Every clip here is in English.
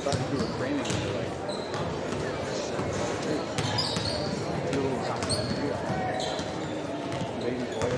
thought you were framing it like a little documentary on baby boy.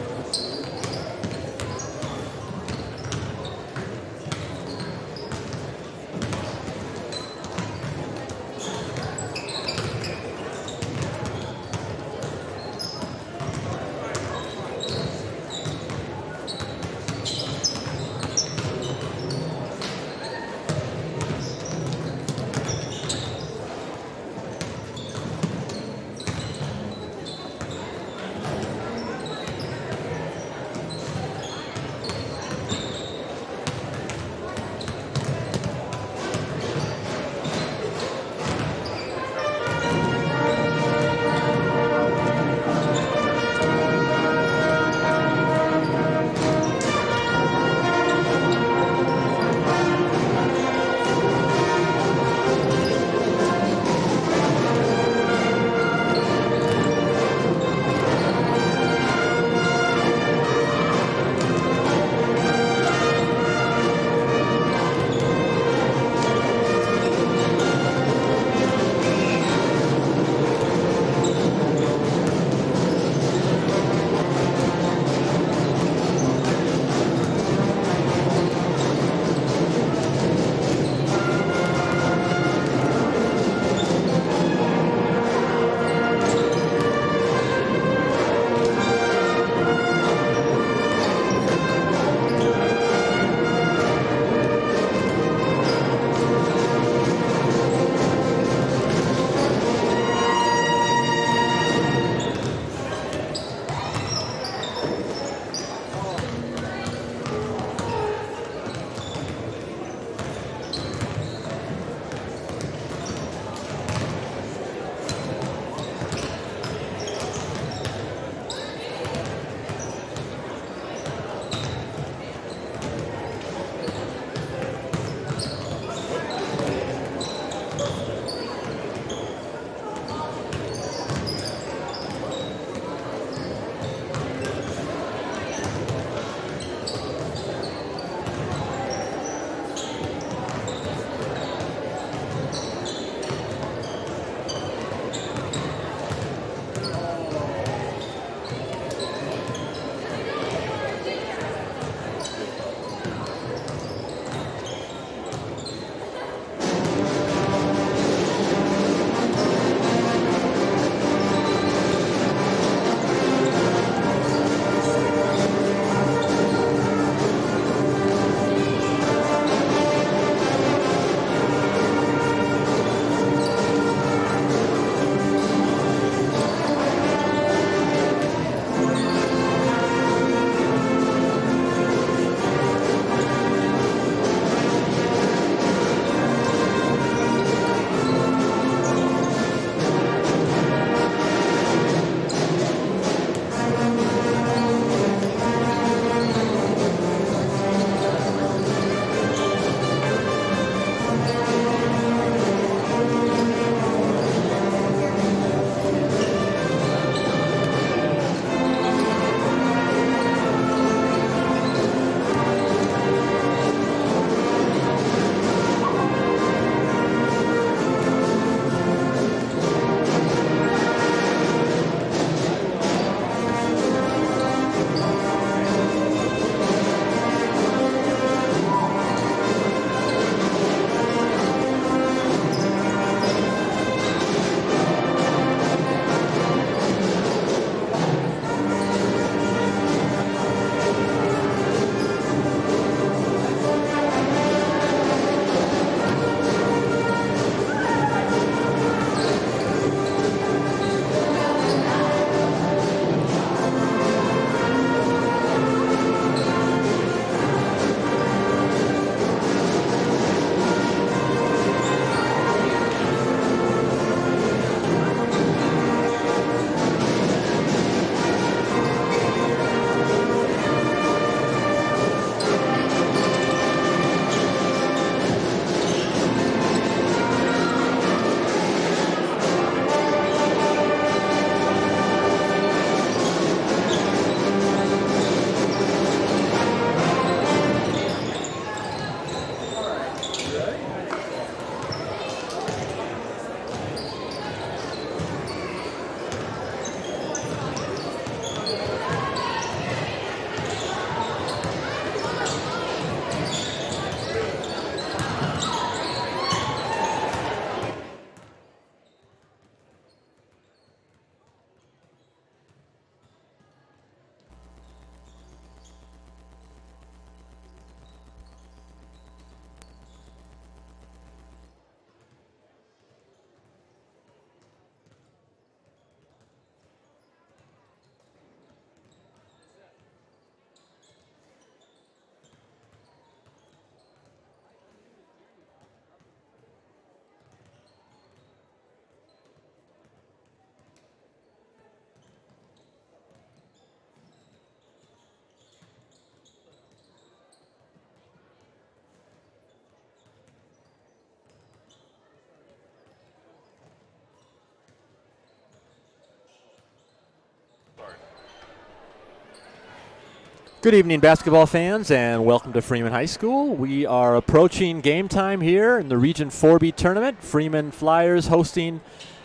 Good evening, basketball fans, and welcome to Freeman High School. We are approaching game time here in the Region 4B tournament. Freeman Flyers hosting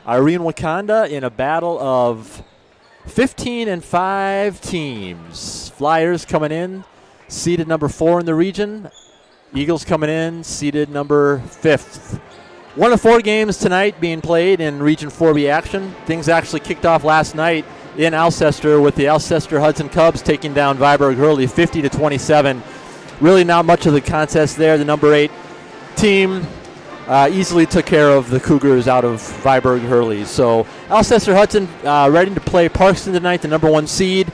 Irene-Wakonda in a battle of 15-5 teams. Flyers coming in, seeded number 4 in the region. Eagles coming in, seeded number 5th. 1 of 4 games tonight being played in Region 4B action. Things actually kicked off last night in Alcester with the Alcester Hudson Cubs taking down Viborg Hurley 50-27. Really not much of the contest there. The number 8 team easily took care of the Cougars out of Viborg Hurley. So Alcester Hudson ready to play Parkston tonight, the number 1 seed.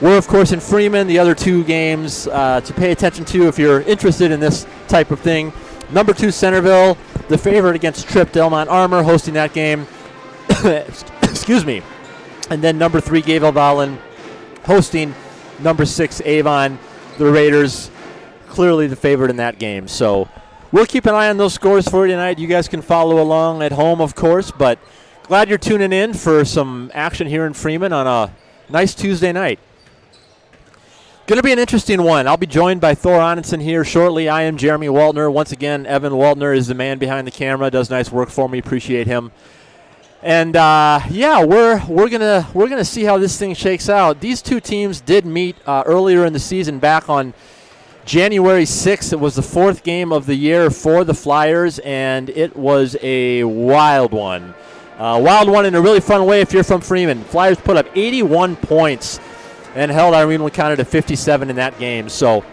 We're, of course, in Freeman. The other 2 games to pay attention to if you're interested in this type of thing. Number 2 Centerville, the favorite against Tripp Delmont Armor, hosting that game. Excuse me. And then number 3, Gaville-Vollen, hosting number 6, Avon. The Raiders, clearly the favorite in that game. So we'll keep an eye on those scores for you tonight. You guys can follow along at home, of course. But glad you're tuning in for some action here in Freeman on a nice Tuesday night. Going to be an interesting one. I'll be joined by Thor Onenson here shortly. I am Jeremy Waltner. Once again, Evan Waltner is the man behind the camera. Does nice work for me. Appreciate him. And we're gonna see how this thing shakes out. These 2 teams did meet earlier in the season, back on January 6th. It was the 4th game of the year for the Flyers, and it was a wild one. Wild one in a really fun way if you're from Freeman. Flyers put up 81 points and held Irene-Wakonda to 57 in that game. So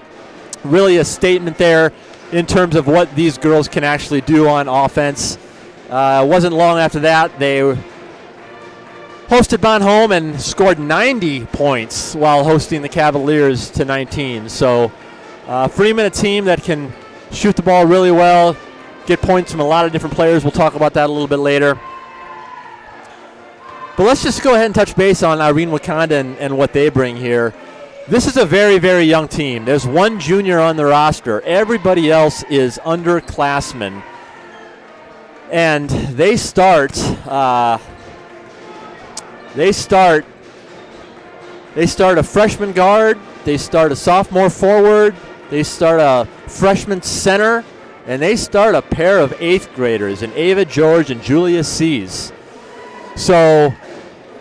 really a statement there in terms of what these girls can actually do on offense. It wasn't long after that they hosted Bon Home and scored 90 points while hosting the Cavaliers to 19. So Freeman, a team that can shoot the ball really well, get points from a lot of different players. We'll talk about that a little bit later. But let's just go ahead and touch base on Irene-Wakonda and what they bring here. This is a very, very young team. There's 1 junior on the roster. Everybody else is underclassmen. And they start a freshman guard, they start a sophomore forward, they start a freshman center, and they start a pair of 8th graders, in Ava George and Julia Sees. So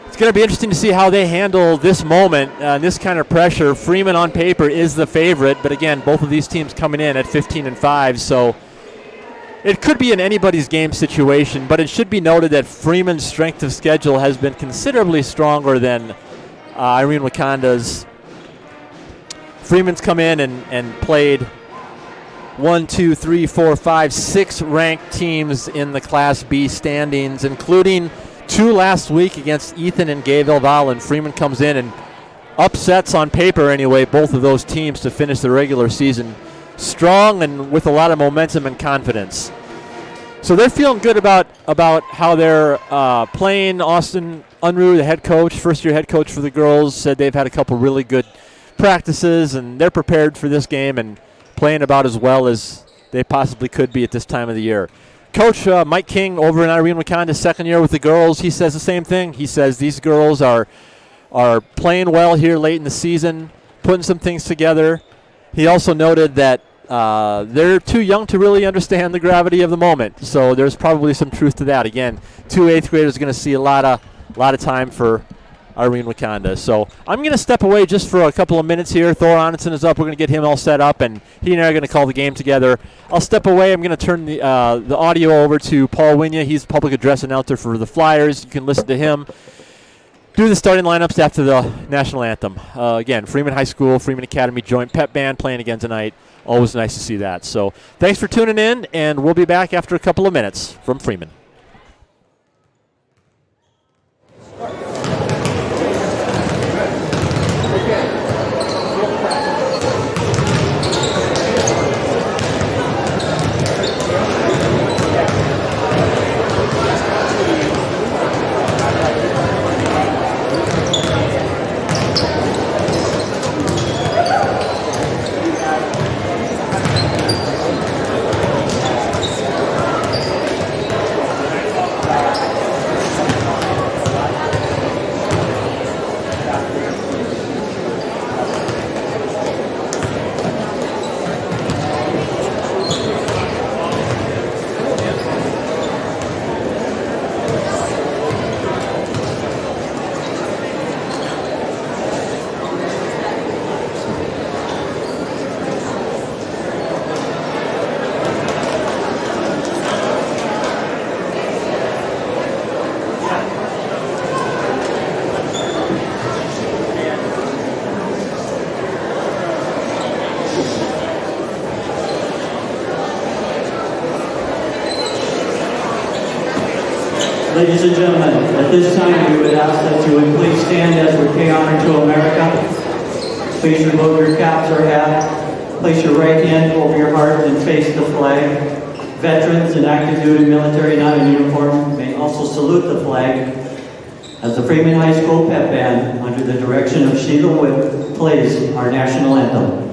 it's going to be interesting to see how they handle this moment, this kind of pressure. Freeman on paper is the favorite, but again, both of these teams coming in at 15-5, so it could be an anybody's game situation, but it should be noted that Freeman's strength of schedule has been considerably stronger than Irene-Wakonda's. Freeman's come in and played 1, 2, 3, 4, 5, 6 ranked teams in the Class B standings, including 2 last week against Ethan and Gaville-Vollen. Freeman comes in and upsets, on paper anyway, both of those teams to finish the regular season strong and with a lot of momentum and confidence. So they're feeling good about how they're playing. Austin Unruh, the head coach, first-year head coach for the girls, said they've had a couple really good practices, and they're prepared for this game and playing about as well as they possibly could be at this time of the year. Coach Mike King over in Irene-Wakonda, second year with the girls, he says the same thing. He says these girls are playing well here late in the season, putting some things together. He also noted that they're too young to really understand the gravity of the moment, so there's probably some truth to that. Again, 2 8th graders are going to see a lot of time for Irene-Wakonda. So I'm going to step away just for a couple of minutes here. Thor Onenson is up. We're going to get him all set up, and he and I are going to call the game together. I'll step away. I'm going to turn the audio over to Paul Winya. He's public address announcer for the Flyers. You can listen to him do the starting lineups after the national anthem. Again, Freeman High School, Freeman Academy joint pep band playing again tonight. Always nice to see that. So thanks for tuning in, and we'll be back after a couple of minutes from Freeman. Ladies and gentlemen, at this time we would ask that you would please stand as we pay honor to America. Please remove your caps or hat. Place your right hand over your heart and face the flag. Veterans and active duty military not in uniform may also salute the flag as the Freeman High School pep band, under the direction of Sheila Whip, plays our national anthem.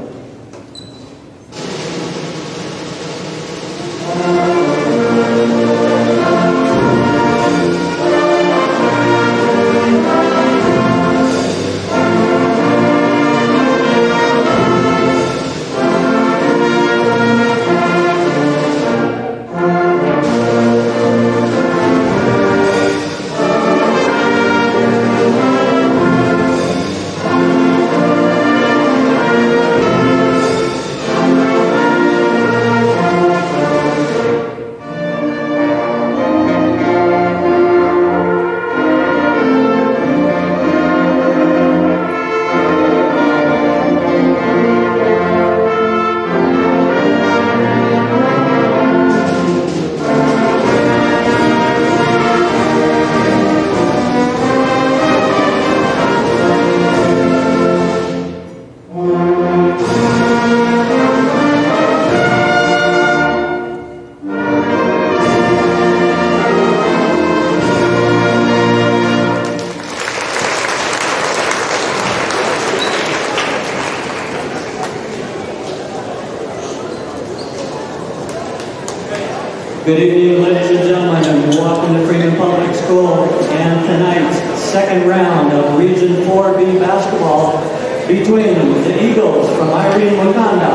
Good evening, ladies and gentlemen, and welcome to Freeman Public School and tonight's second round of Region 4B basketball between the Eagles from Irene-Wakonda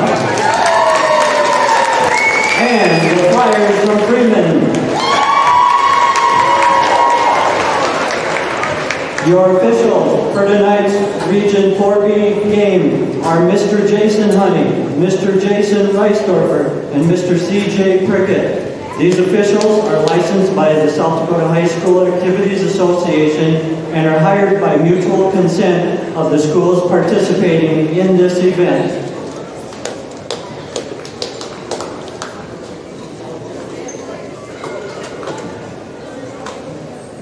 and the Flyers from Freeman. Your officials for tonight's Region 4B game are Mr. Jason Honey, Mr. Jason Reisdorfer, and Mr. C.J. Prickett. These officials are licensed by the South Dakota High School Activities Association and are hired by mutual consent of the schools participating in this event.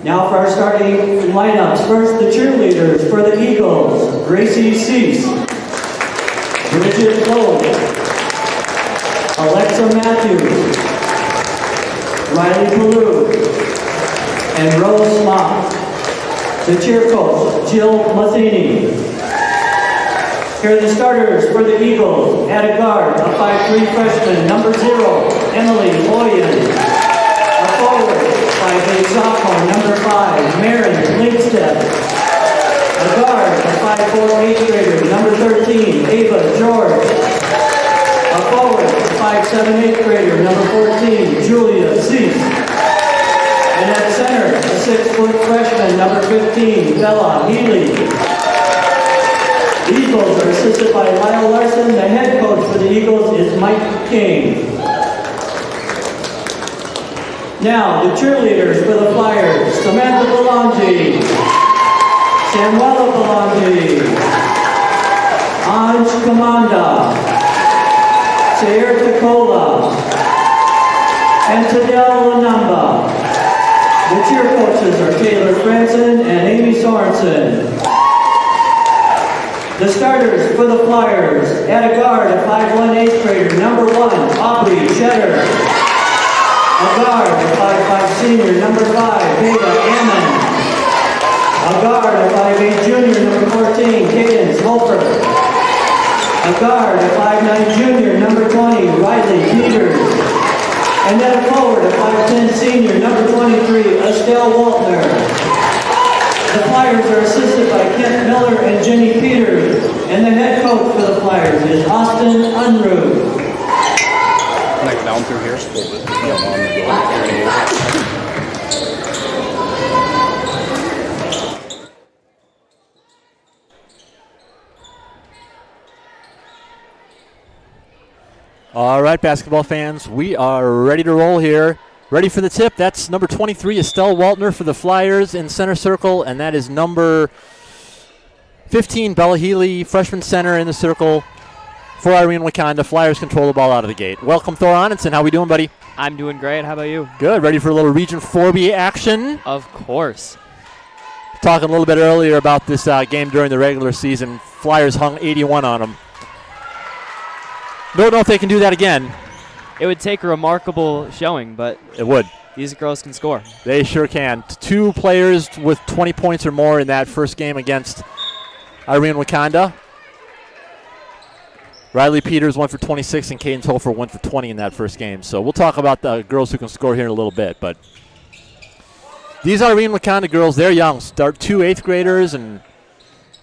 Now for our starting lineups. First, the cheerleaders for the Eagles: Gracie Cease, Bridget Lowe, Alexa Matthews, Riley Pallou, and Rose Mock. The cheer coach, Jill Matheny. Here are the starters for the Eagles. At a guard, a 5'3" freshman, number 0, Emily Boyan. A forward, 5'8" sophomore, number 5, Maren Lindstedt. A guard, a 5'4" 8th grader, number 13, Ava George. A forward, a 5'7" 8th grader, number 14, Julia Cease. And at center, a 6' freshman, number 15, Bella Healy. The Eagles are assisted by Lyle Larson. The head coach for the Eagles is Mike King. Now, the cheerleaders for the Flyers: Samantha Belangi, Samuela Belangi, Anj Kamanda, Sayer Takola, and Tadel Lanamba. The cheer coaches are Taylor Franson and Amy Sorensen. The starters for the Flyers: at a guard, a 5'1" 8th grader, number 1, Aubrey Cheddar. A guard, a 5'5" senior, number 5, Veda Ammon. A guard, a 5'8" junior, number 14, Cadence Holford. A guard, a 5'9" junior, number 20, Riley Peters. And then a forward, a 5'10" senior, number 23, Estelle Waltner. The Flyers are assisted by Kent Miller and Jenny Peters. And the head coach for the Flyers is Austin Unruh. Connect down through here, hold it, on the door. All right, basketball fans, we are ready to roll here. Ready for the tip. That's number 23, Estelle Waltner for the Flyers in center circle, and that is number 15, Bella Healy, freshman center in the circle. for Irene-Wakonda. Flyers control the ball out of the gate. Welcome, Thor Onenson. How we doing, buddy? I'm doing great. How about you? Good. Ready for a little Region 4B action? Of course. Talking a little bit earlier about this game during the regular season. Flyers hung 81 on them. Don't know if they can do that again. It would take a remarkable showing, but It would. these girls can score. They sure can. 2 players with 20 points or more in that first game against Irene-Wakonda. Riley Peters went for 26 and Cadence Hofer went for 20 in that first game. So we'll talk about the girls who can score here in a little bit. But these Irene-Wakonda girls, they're young. Start 2 8th graders and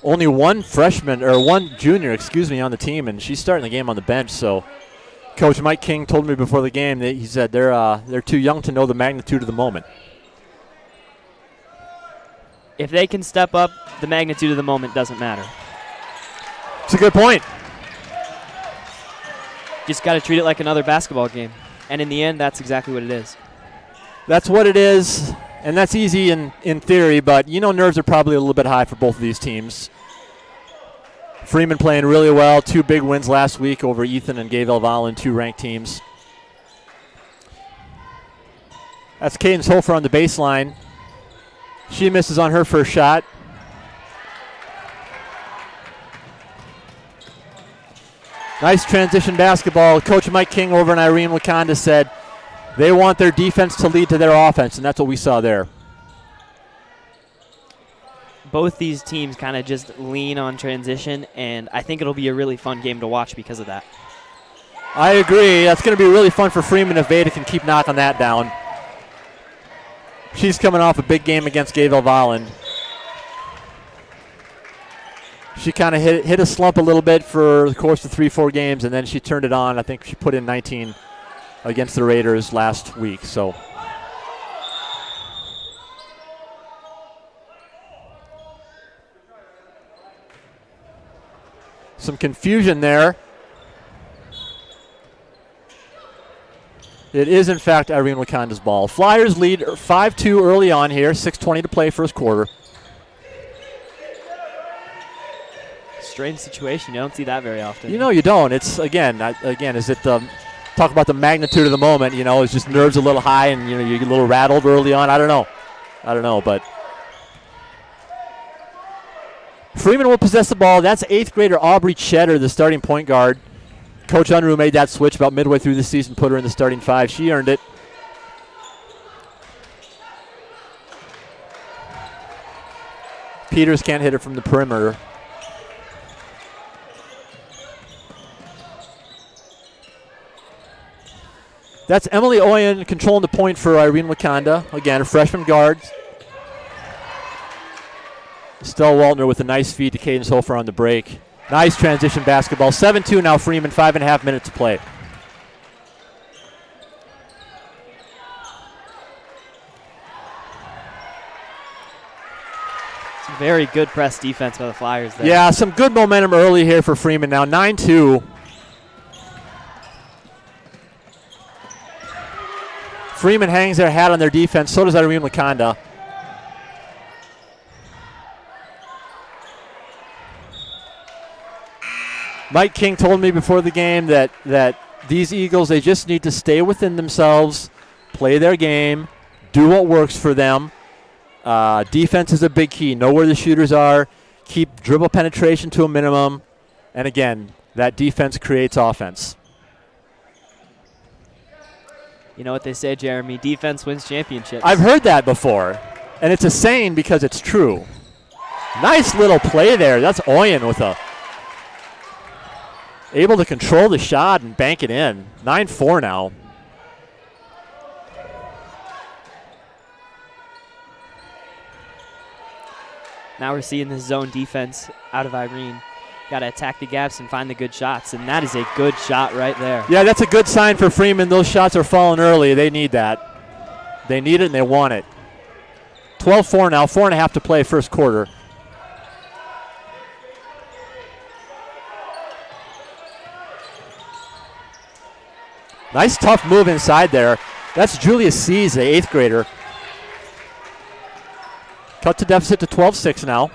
only one freshman, or one junior, on the team. And she's starting the game on the bench. So Coach Mike King told me before the game that he said they're too young to know the magnitude of the moment. If they can step up, the magnitude of the moment doesn't matter. It's a good point. Just got to treat it like another basketball game. And in the end, that's exactly what it is. That's what it is, and that's easy in theory, but nerves are probably a little bit high for both of these teams. Freeman playing really well, 2 big wins last week over Ethan and Gay Valvallen, 2 ranked teams. That's Cadence Hofer on the baseline. She misses on her first shot. Nice transition basketball. Coach Mike King over in Irene-Wakonda said they want their defense to lead to their offense, and that's what we saw there. Both these teams kind of just lean on transition, and I think it'll be a really fun game to watch because of that. I agree. That's going to be really fun for Freeman if Veda can keep knocking that down. She's coming off a big game against Gay Valvallen. She kind of hit a slump a little bit for the course of 3-4 games, and then she turned it on. I think she put in 19 against the Raiders last week. So some confusion there. It is, in fact, Irene-Wakonda's ball. Flyers lead 5-2 early on here, 6:20 to play first quarter. Strange situation. You don't see that very often. You don't. It's, again, is it talk about the magnitude of the moment, it's just nerves a little high and, you get a little rattled early on. I don't know, but Freeman will possess the ball. That's 8th grader Aubrey Cheddar, the starting point guard. Coach Unruh made that switch about midway through the season, put her in the starting 5. She earned it. Peters can't hit it from the perimeter. That's Emily Oyen controlling the point for Irene-Wakonda. Again, a freshman guard. Estelle Waltner with a nice feed to Cadence Hofer on the break. Nice transition basketball. 7-2 now Freeman, 5.5 minutes to play. Some very good press defense by the Flyers there. Yeah, some good momentum early here for Freeman now. 9-2. Freeman hangs their hat on their defense. So does Irene-Wakonda. Mike King told me before the game that these Eagles, they just need to stay within themselves, play their game, do what works for them. Defense is a big key. Know where the shooters are. Keep dribble penetration to a minimum. And again, that defense creates offense. You know what they say, Jeremy? Defense wins championships. I've heard that before. And it's a saying because it's true. Nice little play there. That's Oyen with able to control the shot and bank it in. 9-4 now. Now we're seeing this zone defense out of Irene. Got to attack the gaps and find the good shots, and that is a good shot right there. Yeah, that's a good sign for Freeman. Those shots are falling early. They need that. They need it and they want it. 12-4 now, 4.5 to play first quarter. Nice tough move inside there. That's Julia Sees, the 8th grader. Cut to deficit to 12-6 now.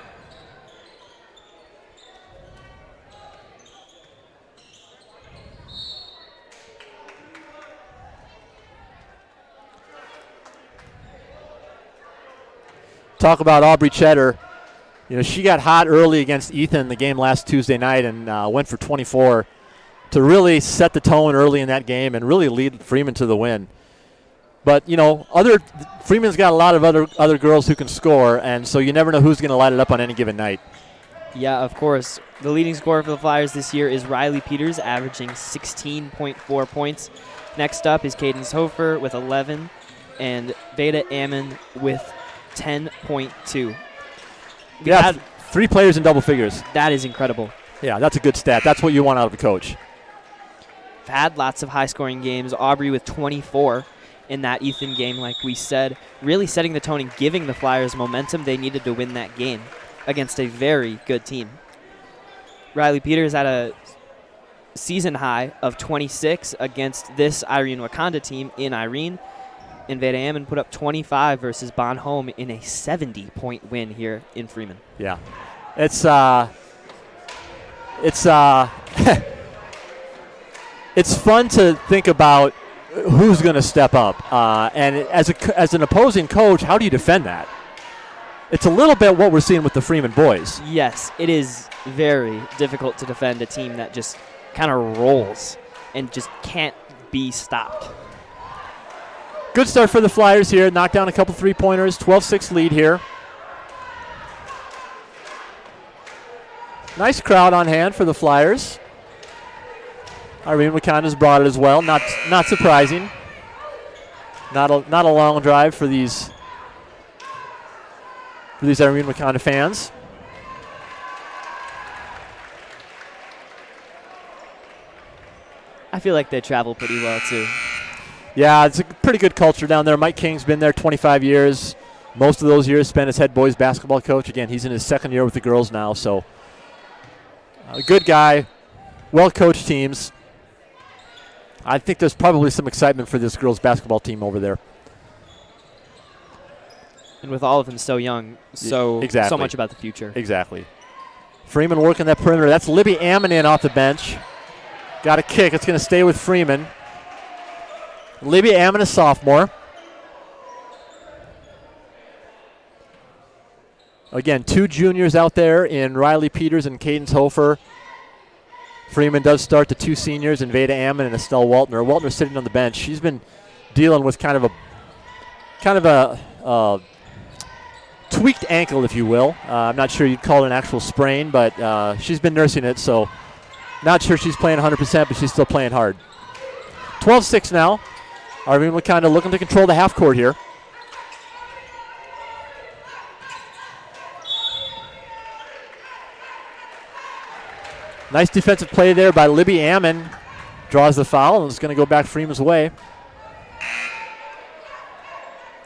talk about Aubrey Cheddar. She got hot early against Ethan in the game last Tuesday night and went for 24 to really set the tone early in that game and really lead Freeman to the win. But, Freeman's got a lot of other girls who can score, and so you never know who's going to light it up on any given night. Yeah, of course. The leading scorer for the Flyers this year is Riley Peters, averaging 16.4 points. Next up is Cadence Hofer with 11, and Veda Ammon with 10.2. Yeah, 3 players in double figures. That is incredible. Yeah, that's a good stat. That's what you want out of a coach. We've had lots of high-scoring games. Aubrey with 24 in that Ethan game, like we said, really setting the tone and giving the Flyers momentum they needed to win that game against a very good team. Riley Peters had a season high of 26 against this Irene-Wakonda team in Irene. And Veda Ammon put up 25 versus Bonhomme in a 70-point win here in Freeman. Yeah. It's it's fun to think about who's going to step up. And as an opposing coach, how do you defend that? It's a little bit what we're seeing with the Freeman boys. Yes, it is very difficult to defend a team that just kind of rolls and just can't be stopped. Good start for the Flyers here. Knocked down a couple three-pointers. 12-6 lead here. Nice crowd on hand for the Flyers. Irene-Wakonda's brought it as well. Not surprising. Not a long drive for these Irene-Wakonda fans. I feel like they travel pretty well too. Yeah, it's a pretty good culture down there. Mike King's been there 25 years. Most of those years spent as head boys basketball coach. Again, he's in his second year with the girls now, so a good guy, well-coached teams. I think there's probably some excitement for this girls basketball team over there. And with all of them so young, so much about the future. Exactly. Freeman working that perimeter. That's Libby Ammon in off the bench. Got a kick. It's going to stay with Freeman. Libby Ammon, a sophomore. Again, 2 juniors out there in Riley Peters and Cadence Hofer. Freeman does start the 2 seniors in Veda Ammon and Estelle Waltner. Waltner sitting on the bench. She's been dealing with kind of a tweaked ankle, if you will. I'm not sure you'd call it an actual sprain, but she's been nursing it, so not sure she's playing 100%, but she's still playing hard. 12-6 now. Irene-Wakonda looking to control the half court here. Nice defensive play there by Libby Ammon. Draws the foul and is going to go back Freeman's way.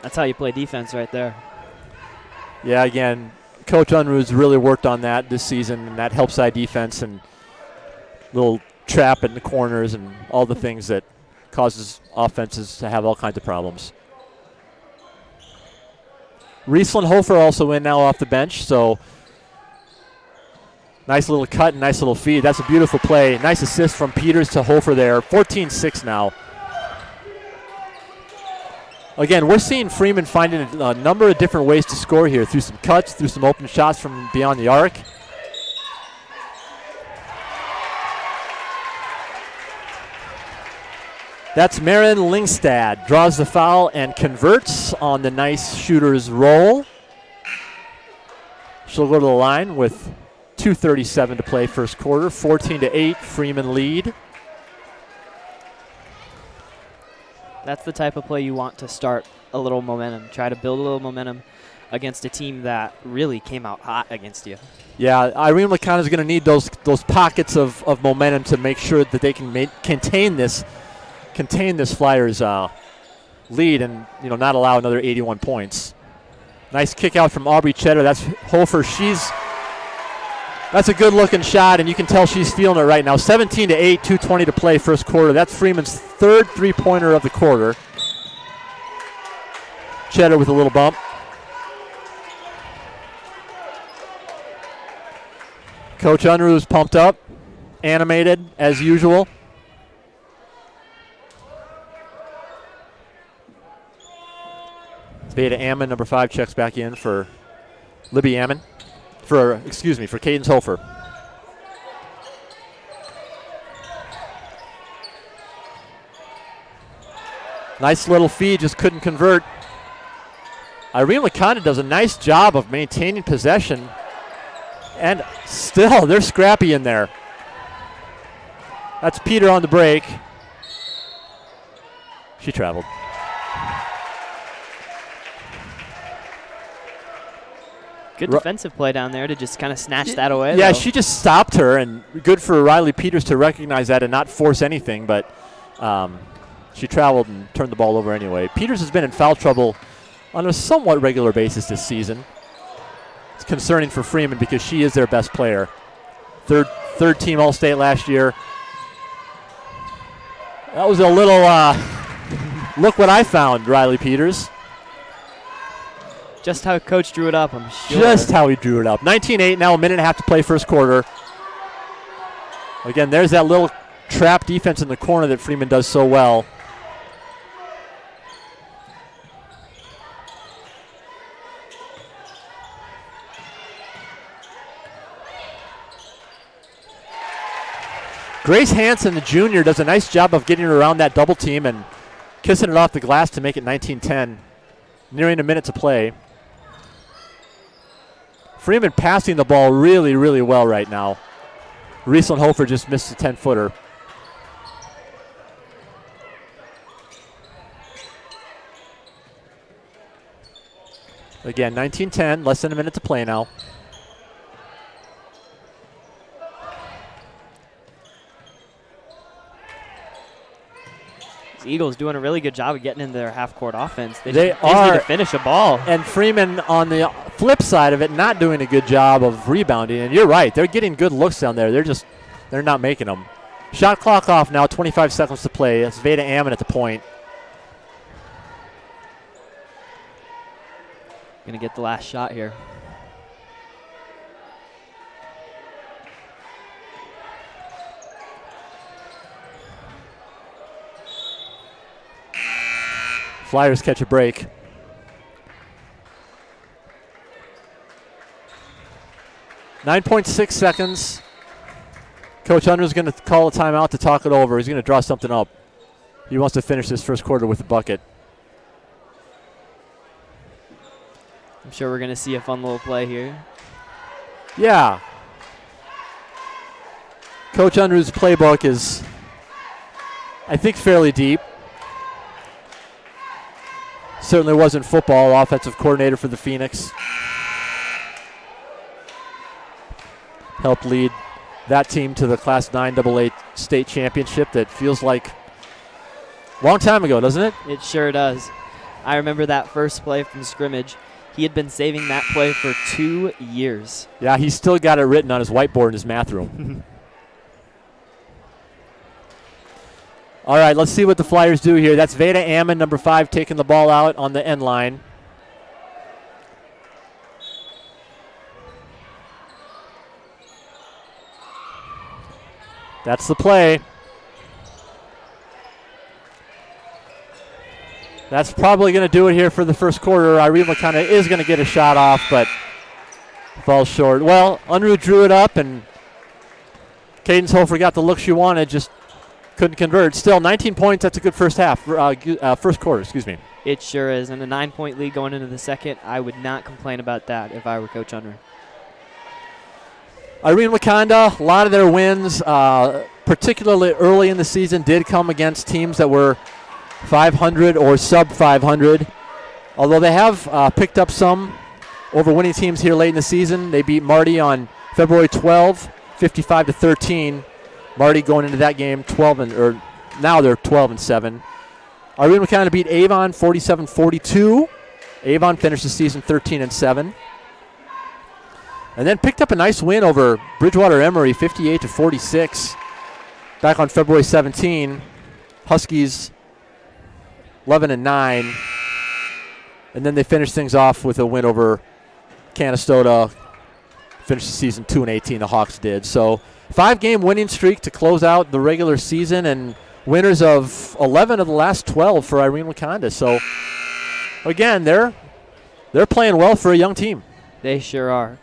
That's how you play defense right there. Yeah, again, Coach Unruh's really worked on that this season, and that help side defense and little trap in the corners and all the things that causes offenses to have all kinds of problems. Riesland Hofer also in now off the bench, so nice little cut and nice little feed. That's a beautiful play. Nice assist from Peters to Hofer there. 14-6 now. Again, we're seeing Freeman finding a number of different ways to score here through some cuts, through some open shots from beyond the arc. That's Marin Lingstad. Draws the foul and converts on the nice shooter's roll. She'll go to the line with 2:37 to play first quarter. 14-8, Freeman lead. That's the type of play you want to start a little momentum. Try to build a little momentum against a team that really came out hot against you. Yeah, Irene-Wakonda is going to need those pockets of momentum to make sure that they can contain this Flyers lead and not allow another 81 points. Nice kick out from Aubrey Cheddar. That's Hofer. That's a good looking shot, and you can tell she's feeling it right now. 17-8, 2:20 to play first quarter. That's Freeman's 3rd three-pointer of the quarter. Cheddar with a little bump. Coach Unruh's pumped up, animated as usual. Veda Ammon, number 5, checks back in for Libby Ammon. For Cadence Hofer. Nice little feed, just couldn't convert. Irene-Wakonda does a nice job of maintaining possession. And still, they're scrappy in there. That's Peter on the break. She traveled. Good defensive play down there to just kind of snatch that away. Yeah, though. she just stopped her, and good for Riley Peters to recognize that and not force anything, but she traveled and turned the ball over anyway. Peters has been in foul trouble on a somewhat regular basis this season. It's concerning for Freeman because she is their best player. Third team All-State last year. That was a little look what I found, Riley Peters. Just how Coach drew it up, I'm sure. Just how he drew it up. 19-8, now a minute and a half to play first quarter. Again, there's that little trap defense in the corner that Freeman does so well. Grace Hansen, the junior, does a nice job of getting around that double team and kissing it off the glass to make it 19-10. Nearing a minute to play. Freeman passing the ball really, really well right now. Riesland Hofer just missed a 10-footer. Again, 19-10, less than a minute to play now. Eagles doing a really good job of getting into their half-court offense. They They just need are. to finish a ball. And Freeman, on the flip side of it, not doing a good job of rebounding. And you're right, they're getting good looks down there. They're not making them. Shot clock off now, 25 seconds to play. That's Veda Ammon at the point. Gonna get the last shot here. Flyers catch a break. .6 seconds. Coach Under's going to call a timeout to talk it over. He's going to draw something up. He wants to finish this first quarter with a bucket. I'm sure we're gonna see a fun little play here. Yeah. Coach Under's playbook is, I think, fairly deep. Certainly wasn't football, offensive coordinator for the Phoenix. Helped lead that team to the Class 9 AA state championship that feels like a long time ago, doesn't it? It sure does. I remember that first play from scrimmage. He had been saving that play for 2 years. Yeah, he's still got it written on his whiteboard in his math room. All right, let's see what the Flyers do here. That's Veda Ammon, number 5, taking the ball out on the end line. That's the play. That's probably going to do it here for the first quarter. Irene-Wakonda is going to get a shot off, but falls short. Well, Unruh drew it up, and Cadence Hofer got the look she wanted, just couldn't convert. Still, 19 points. That's a good first half. First quarter, excuse me. It sure is. And a 9-point lead going into the second. I would not complain about that if I were Coach Unruh. Irene-Wakonda, a lot of their wins, particularly early in the season, did come against teams that were 500 or sub 500. Although they have picked up some over winning teams here late in the season. They beat Marty on February 12, 55-13. Marty going into that game now they're 12-7. Irene-Wakonda beat Avon 47-42. Avon finished the season 13-7. And then picked up a nice win over Bridgewater Emory 58-46 back on February 17. Huskies 11-9. And then they finished things off with a win over Canastota. Finished the season 2-18, the Hawks did. So 5-game winning streak to close out the regular season, and winners of 11 of the last 12 for Irene-Wakonda. So again, they're playing well for a young team. They sure are.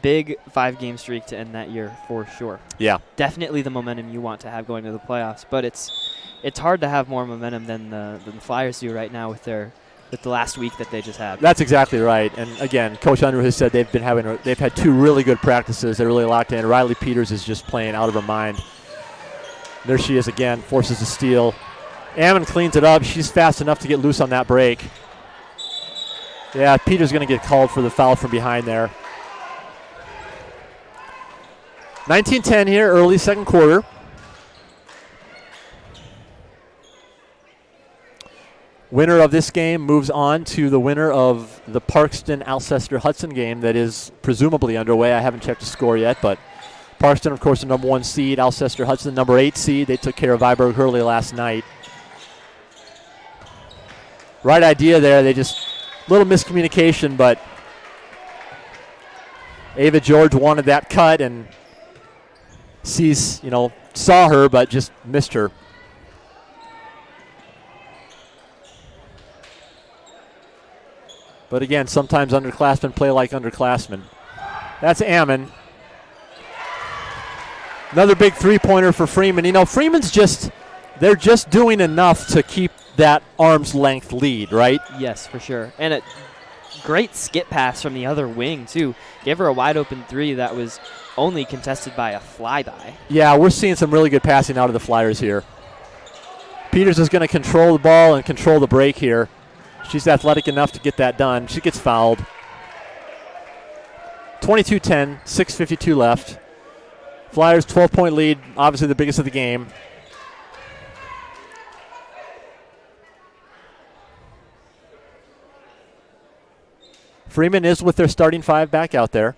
Big 5-game streak to end that year for sure. Yeah. Definitely the momentum you want to have going to the playoffs, but it's hard to have more momentum than the Flyers do right now with the last week that they just had. That's exactly right. And again, Coach Underwood has said they've had 2 really good practices. They're really locked in. Riley Peters is just playing out of her mind. There she is again, forces a steal. Ammon cleans it up. She's fast enough to get loose on that break. Yeah, Peters going to get called for the foul from behind there. 19-10 here, early second quarter. Winner of this game moves on to the winner of the Parkston-Alcester-Hudson game that is presumably underway. I haven't checked the score yet, but Parkston, of course, the number 1 seed. Alcester-Hudson, number 8 seed. They took care of Viborg-Hurley last night. Right idea there. They just, little miscommunication, but Ava George wanted that cut and saw her, but just missed her. But again, sometimes underclassmen play like underclassmen. That's Ammon. Another big three-pointer for Freeman. Freeman's they're just doing enough to keep that arm's length lead, right? Yes, for sure. And a great skip pass from the other wing, too. Gave her a wide-open 3 that was only contested by a flyby. Yeah, we're seeing some really good passing out of the Flyers here. Peters is going to control the ball and control the break here. She's athletic enough to get that done. She gets fouled. 22-10, 6:52 left. Flyers 12-point lead, obviously the biggest of the game. Freeman is with their starting 5 back out there.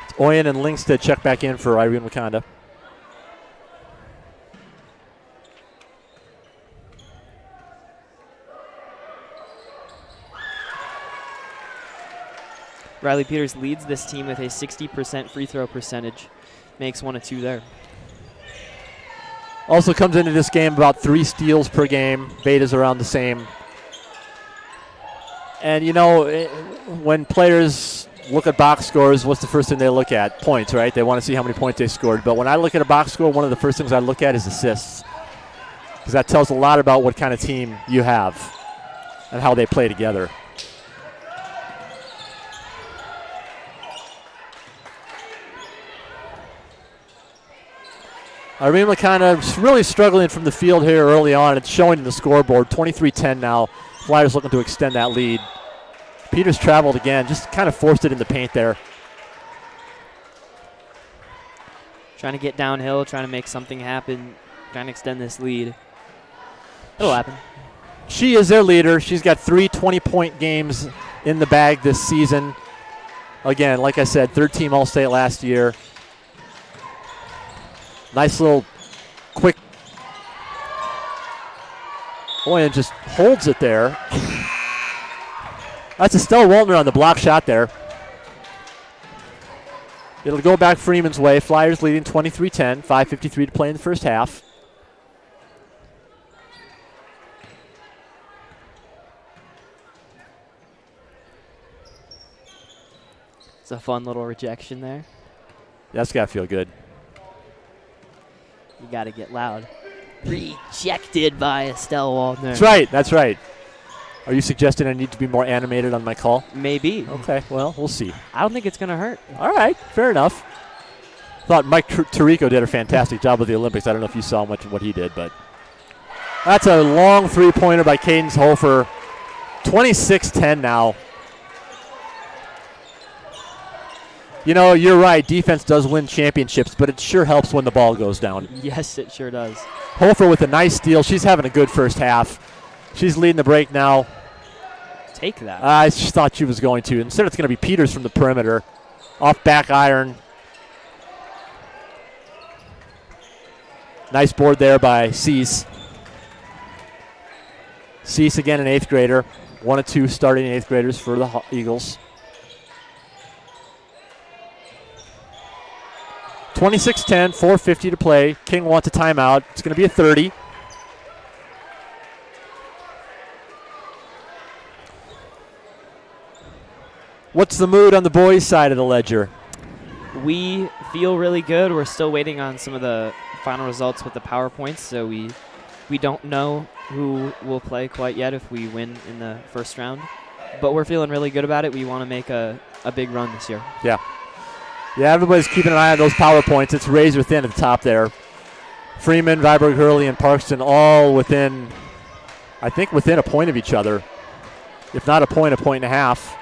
It's Oyen and Linkstead check back in for Irene-Wakonda. Riley Peters leads this team with a 60% free throw percentage. Makes 1 of 2 there. Also comes into this game about 3 steals per game. Beta's around the same. And, when players look at box scores, what's the first thing they look at? Points, right? They want to see how many points they scored. But when I look at a box score, one of the first things I look at is assists, because that tells a lot about what kind of team you have and how they play together. Irene-Wakonda really struggling from the field here early on. It's showing in the scoreboard. 23-10 now. Flyers looking to extend that lead. Peters traveled again, just kind of forced it in the paint there. Trying to get downhill, trying to make something happen, trying to extend this lead. It'll happen. She is their leader. She's got 3 20-point games in the bag this season. Again, like I said, 3rd-team All-State last year. Nice little quick. Oyen just holds it there. That's Estelle Waltner on the block shot there. It'll go back Freeman's way. Flyers leading 23-10, 5:53 to play in the first half. It's a fun little rejection there. That's got to feel good. You got to get loud. Rejected by Estelle Waldner. That's right. Are you suggesting I need to be more animated on my call? Maybe. Okay, well, we'll see. I don't think it's going to hurt. All right, fair enough. Thought Mike Tirico did a fantastic job with the Olympics. I don't know if you saw much of what he did, but that's a long three-pointer by Cadence Hofer. 26-10 now. You're right. Defense does win championships, but it sure helps when the ball goes down. Yes, it sure does. Hofer with a nice steal. She's having a good first half. She's leading the break now. Take that. I just thought she was going to. Instead, it's going to be Peters from the perimeter. Off back iron. Nice board there by Cease. Cease again, an 8th grader. 1 of 2 starting 8th graders for the Eagles. 26-10, 4:50 to play. King wants a timeout. It's going to be a 30. What's the mood on the boys' side of the ledger? We feel really good. We're still waiting on some of the final results with the PowerPoints, so we don't know who will play quite yet if we win in the first round. But we're feeling really good about it. We want to make a big run this year. Yeah. Yeah, everybody's keeping an eye on those PowerPoints. It's razor thin at the top there. Freeman, Viborg, Hurley, and Parkston all within, I think, within a point of each other. If not a point and a half.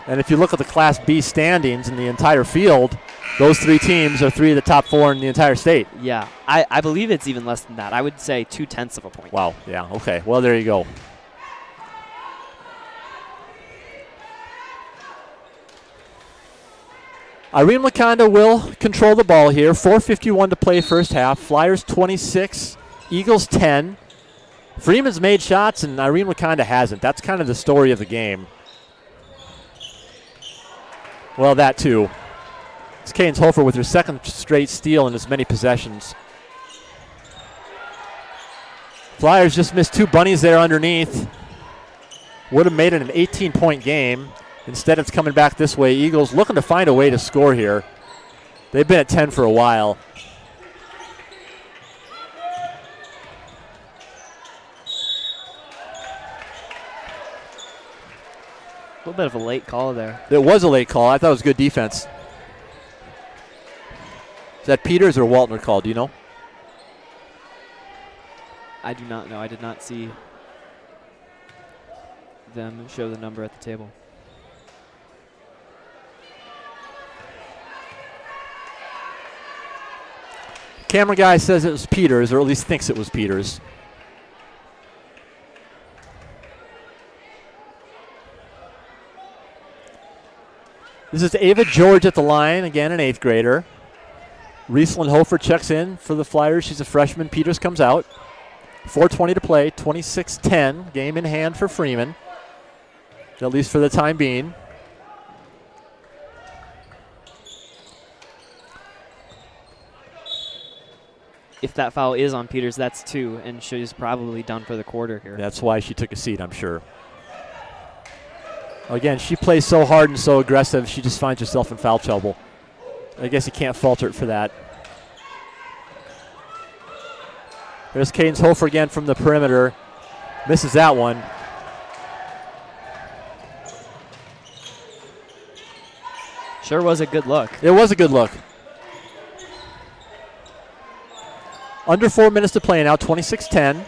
And if you look at the Class B standings in the entire field, those three teams are three of the top four in the entire state. Yeah, I believe it's even less than that. I would say 0.2 of a point. Wow, yeah, okay. Well, there you go. Irene-Wakonda will control the ball here. 4:51 to play first half. Flyers 26, Eagles 10. Freeman's made shots and Irene-Wakonda hasn't. That's kind of the story of the game. Well, that too. It's Cadence-Hofer with her second straight steal in as many possessions. Flyers just missed two bunnies there underneath. Would have made it an 18-point game. Instead, it's coming back this way. Eagles looking to find a way to score here. They've been at 10 for a while. A little bit of a late call there. It was a late call. I thought it was good defense. Is that Peters or Waltner call? Do you know? I do not know. I did not see them show the number at the table. Camera guy says it was Peters, or at least thinks it was Peters. This is Ava George at the line, again an 8th grader. Riesland Hofer checks in for the Flyers. She's a freshman. Peters comes out. 4:20 to play, 26-10. Game in hand for Freeman, at least for the time being. If that foul is on Peters, that's 2, and she's probably done for the quarter here. That's why she took a seat, I'm sure. Again, she plays so hard and so aggressive, she just finds herself in foul trouble. I guess you can't fault her for that. There's Cadence-Hofer again from the perimeter. Misses that one. Sure was a good look. It was a good look. Under 4 minutes to play now, 26-10.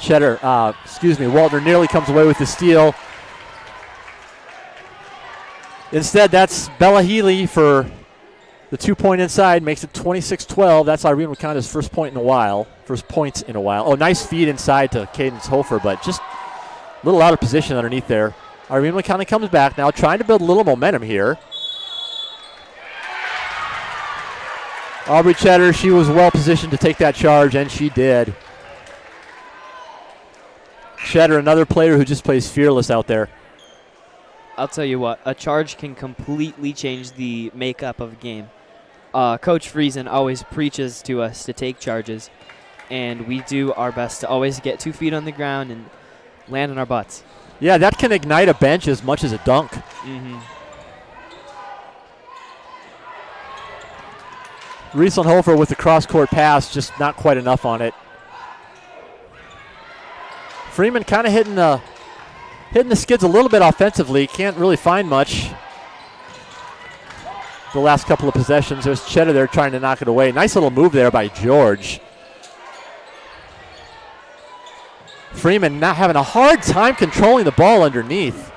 Waltner nearly comes away with the steal. Instead, that's Bella Healy for the 2-point inside, makes it 26-12. That's Irene-Wakonda's first points in a while. Oh, nice feed inside to Cadence-Hofer, but just a little out of position underneath there. Irene-Wakonda comes back now, trying to build a little momentum here. Aubrey Cheddar, she was well positioned to take that charge, and she did. Cheddar, another player who just plays fearless out there. I'll tell you what, a charge can completely change the makeup of a game. Coach Friesen always preaches to us to take charges, and we do our best to always get 2 feet on the ground and land on our butts. Yeah, that can ignite a bench as much as a dunk. Mm-hmm. Riesland Hofer with the cross-court pass, just not quite enough on it. Freeman kind of hitting the skids a little bit offensively. Can't really find much the last couple of possessions. There's Cheddar there trying to knock it away. Nice little move there by George. Freeman not having a hard time controlling the ball underneath.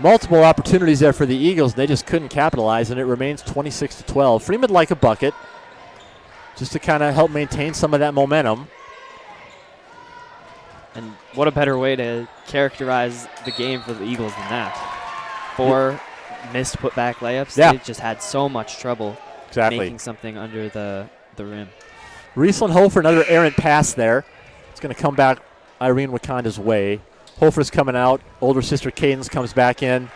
Multiple opportunities there for the Eagles. They just couldn't capitalize, and it remains 26-12. Freeman like a bucket just to kind of help maintain some of that momentum. And what a better way to characterize the game for the Eagles than that. 4 missed putback layups. Yeah. They just had so much trouble making something under the rim. Riesland Hofer, another errant pass there. It's going to come back Irene-Wakonda's way. Hofer's coming out. Older sister Cadence comes back in.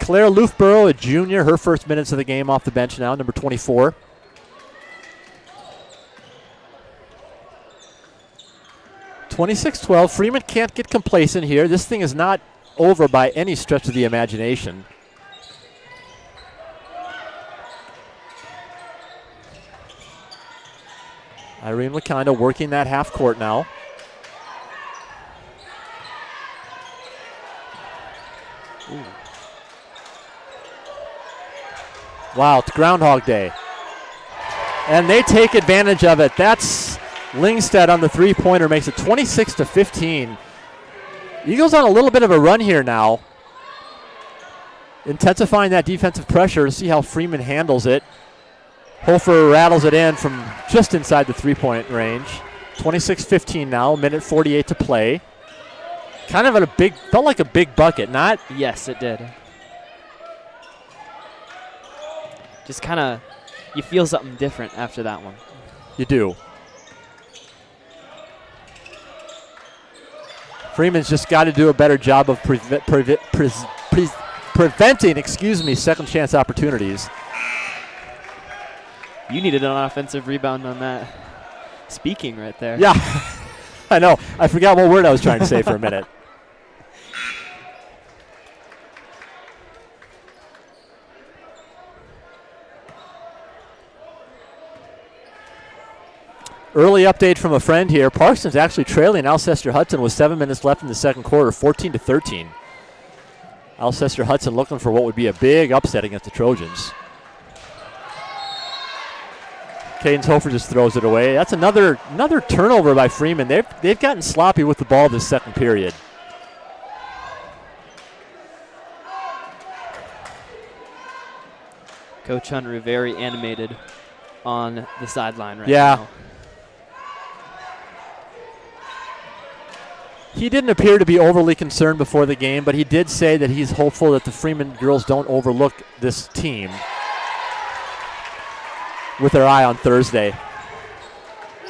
Claire Loofborough, a junior, her first minutes of the game off the bench now, number 24. (26-12). Freeman can't get complacent here. This thing is not over by any stretch of the imagination. Irene-Wakonda working that half court now. Ooh. Wow, it's Groundhog Day. And they take advantage of it. That's Lingstead on the three-pointer, makes it 26-15. Eagles on a little bit of a run here now. Intensifying that defensive pressure to see how Freeman handles it. Hofer rattles it in from just inside the three-point range. 26-15 now, minute 48 to play. Kind of felt like a big bucket, not? Yes, it did. Just kind of, you feel something different after that one. You do. Freeman's just got to do a better job of preventing, second chance opportunities. You needed an offensive rebound on that. Speaking right there. Yeah, I know. I forgot what word I was trying to say for a minute. Early update from a friend here. Parkston's actually trailing Alcester Hudson with 7 minutes left in the second quarter, 14-13. Alcester Hudson looking for what would be a big upset against the Trojans. Cadence Hofer just throws it away. That's another turnover by Freeman. They've gotten sloppy with the ball this second period. Coach Hunter very animated on the sideline right now. now. He didn't appear to be overly concerned before the game, but he did say that he's hopeful that the Freeman girls don't overlook this team with their eye on Thursday.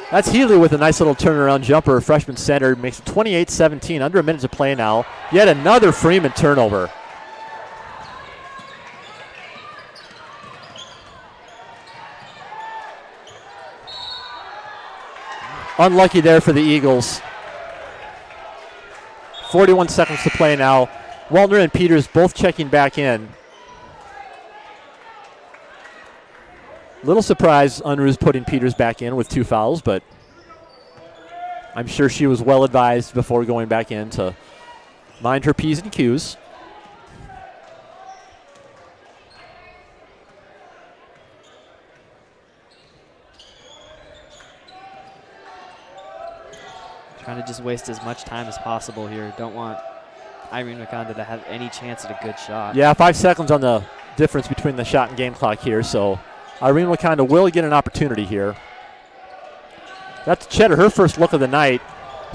That's Healy with a nice little turnaround jumper. Freshman center makes it 28-17. Under a minute to play now. Yet another Freeman turnover. Unlucky there for the Eagles. 41 seconds to play now. Walner and Peters both checking back in. Little surprise Unruh's putting Peters back in with 2 fouls, but I'm sure she was well advised before going back in to mind her P's and Q's. Trying to just waste as much time as possible here. Don't want Irene-Wakonda to have any chance at a good shot. Yeah, 5 seconds on the difference between the shot and game clock here, so Irene-Wakonda will get an opportunity here. That's Cheddar, her first look of the night.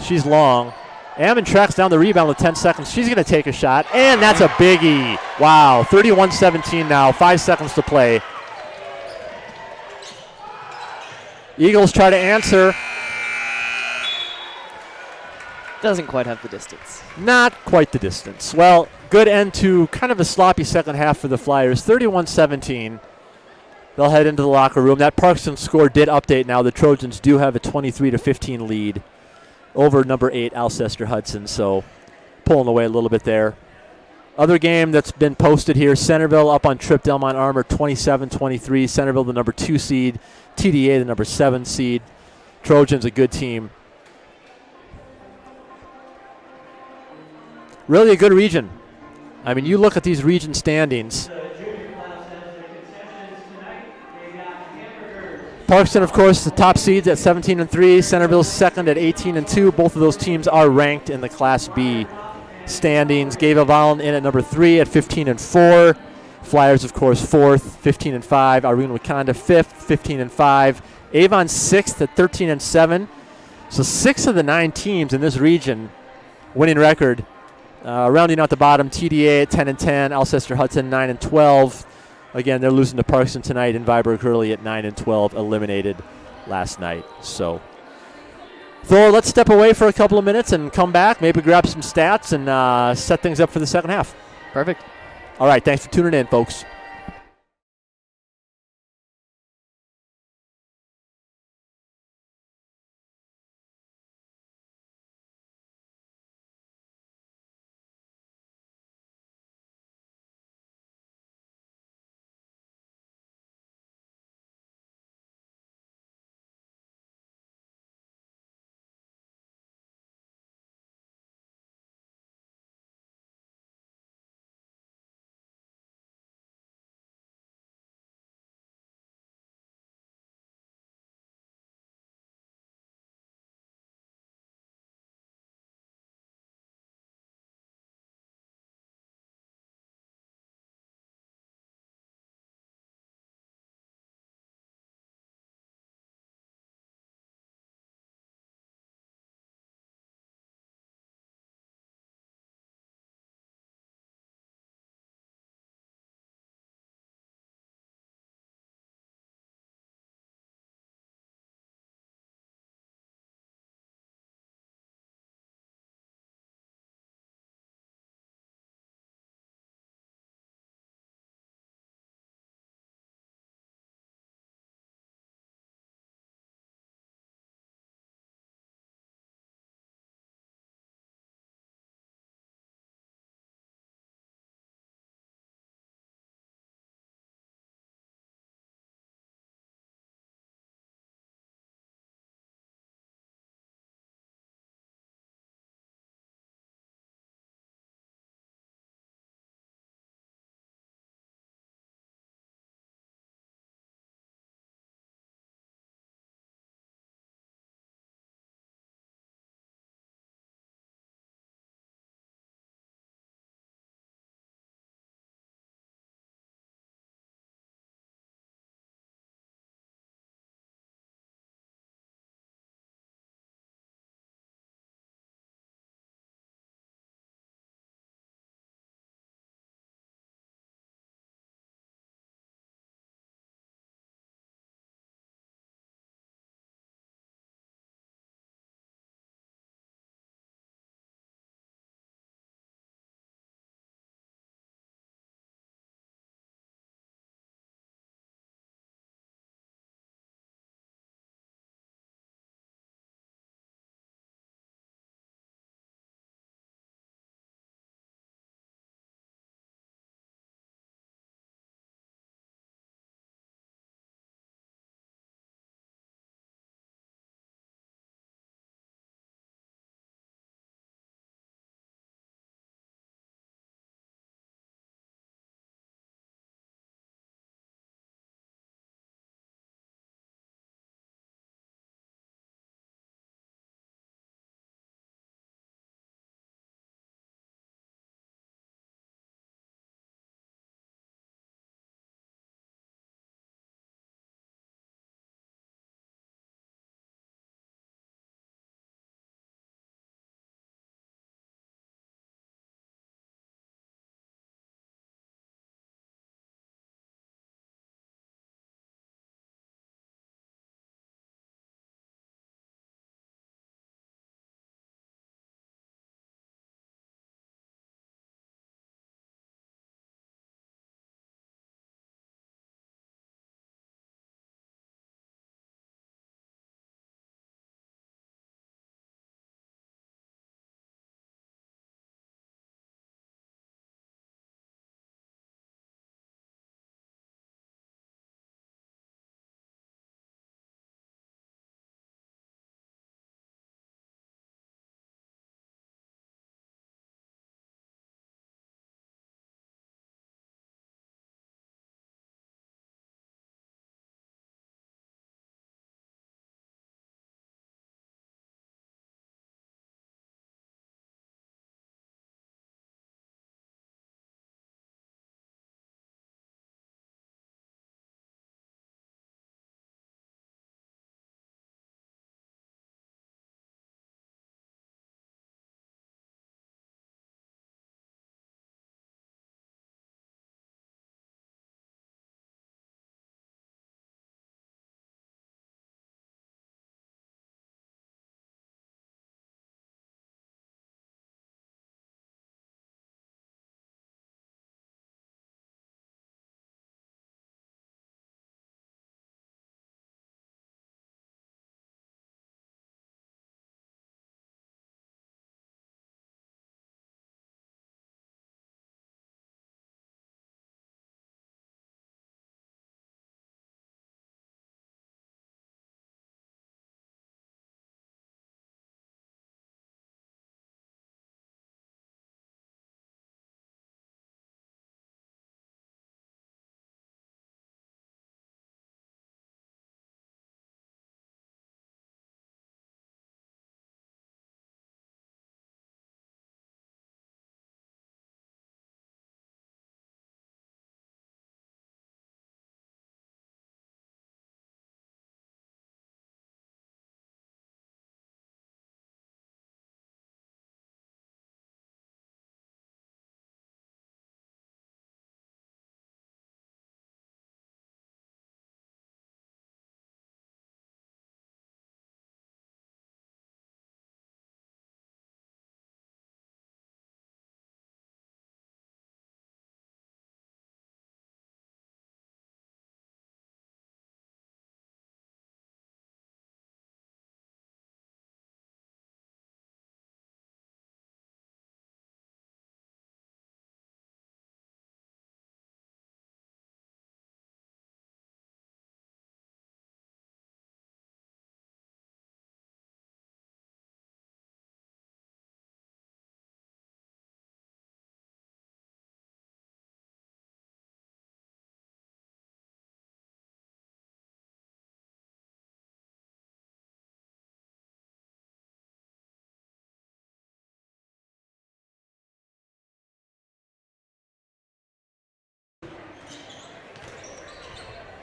She's long. Ammon tracks down the rebound with 10 seconds. She's going to take a shot, and that's a biggie. Wow, 31-17 now, 5 seconds to play. Eagles try to answer. Doesn't quite have the distance. Not quite the distance. Well, good end to kind of a sloppy second half for the Flyers. 31-17. They'll head into the locker room. That Parkston score did update now. The Trojans do have a 23-15 lead over number 8 Alcester Hudson, so pulling away a little bit there. Other game that's been posted here, Centerville up on Trip Delmont Armor, 27-23. Centerville the number 2 seed. TDA the number 7 seed. Trojans a good team. Really a good region. I mean, you look at these region standings. Parkston, of course, the top seeds at 17-3. Centerville's second at 18-2. Both of those teams are ranked in the Class B standings. Gayville-Vollen in at number 3 at 15-4. Flyers, of course, 4th, 15-5. Irene-Wakonda 5th, 15-5. Avon 6th at 13-7. So 6 of the 9 teams in this region winning record. Rounding out the bottom, TDA at 10-10, Alcester Hudson 9-12. Again, they're losing to Parkston tonight, and Viborg Hurley at 9-12, eliminated last night. So, Thor, let's step away for a couple of minutes and come back, maybe grab some stats and set things up for the second half. Perfect. All right, thanks for tuning in, folks.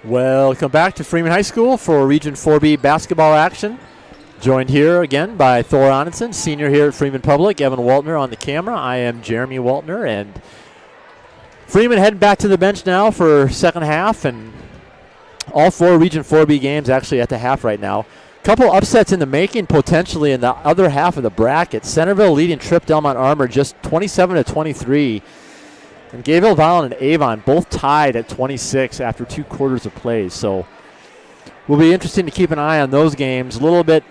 Welcome back to Freeman High School for Region 4B basketball action. Joined here again by Thor Onenson, senior here at Freeman Public. Evan Waltner on the camera. I am Jeremy Waltner, and Freeman heading back to the bench now for second half, and all 4 Region 4B games actually at the half right now. Couple upsets in the making potentially in the other half of the bracket. Centerville leading Tripp Delmont Armor just 27-23. And Gayville Valley and Avon both tied at 26 after 2 quarters of play. So will be interesting to keep an eye on those games. A little bit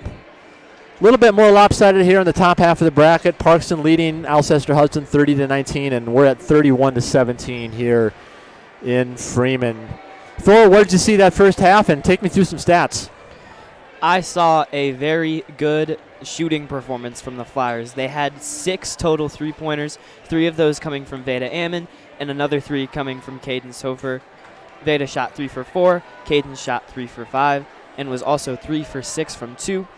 more lopsided here in the top half of the bracket. Parkston leading Alcester Hudson 30-19, and we're at 31-17 here in Freeman. Thor, what did you see that first half? And take me through some stats. I saw a very good shooting performance from the Flyers. They had 6 total three-pointers, 3 of those coming from Veda Ammon, and another 3 coming from Cadence Hofer. Veda shot 3 for 4, Cadence shot 3 for 5, and was also 3 for 6 from 2.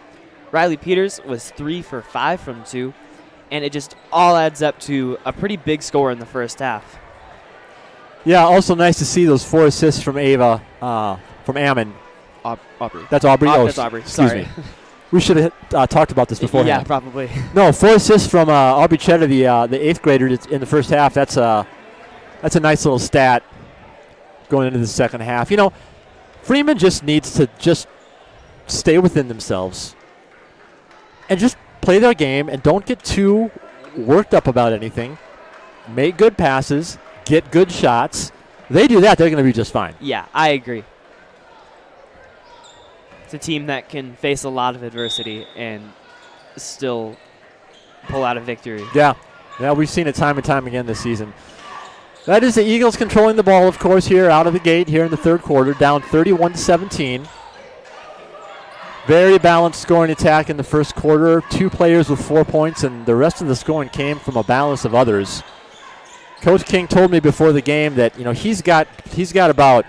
Riley Peters was 3 for 5 from 2, and it just all adds up to a pretty big score in the first half. Yeah, also nice to see those 4 assists from from Ammon. Aubrey. That's Aubrey? That's Aubrey. Excuse Sorry. me. We should have talked about this beforehand. Yeah, probably. No, 4 assists from Aubrey Cheddar, the 8th grader in the first half. That's a nice little stat going into the second half. You know, Freeman just needs to just stay within themselves and just play their game and don't get too worked up about anything. Make good passes, get good shots. They do that, they're going to be just fine. Yeah, I agree. It's a team that can face a lot of adversity and still pull out a victory. Yeah, we've seen it time and time again this season. That is the Eagles controlling the ball, of course, here out of the gate here in the third quarter, down 31-17. Very balanced scoring attack in the first quarter. 2 players with 4 points, and the rest of the scoring came from a balance of others. Coach King told me before the game that he's got about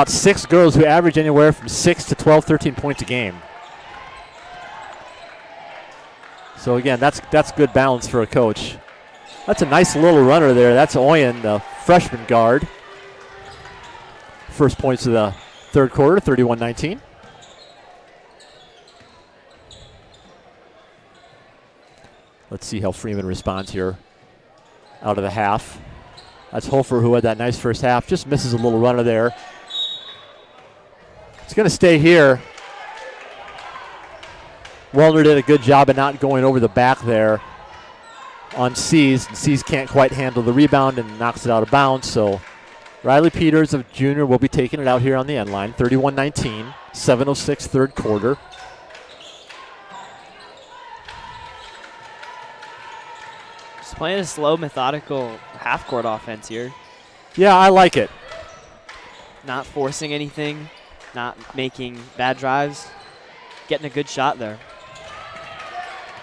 6 girls who average anywhere from 6 to 12, 13 points a game. So again, that's good balance for a coach. That's a nice little runner there. That's Oyen, the freshman guard. First points of the third quarter, 31-19. Let's see how Freeman responds here out of the half. That's Hofer, who had that nice first half. Just misses a little runner there. It's going to stay here. Wellner did a good job of not going over the back there on Seas. Seas can't quite handle the rebound and knocks it out of bounds. So Riley Peters, of junior, will be taking it out here on the end line. 31-19, 7:06 third quarter. Just playing a slow, methodical half-court offense here. Yeah, I like it. Not forcing anything, not making bad drives, getting a good shot there.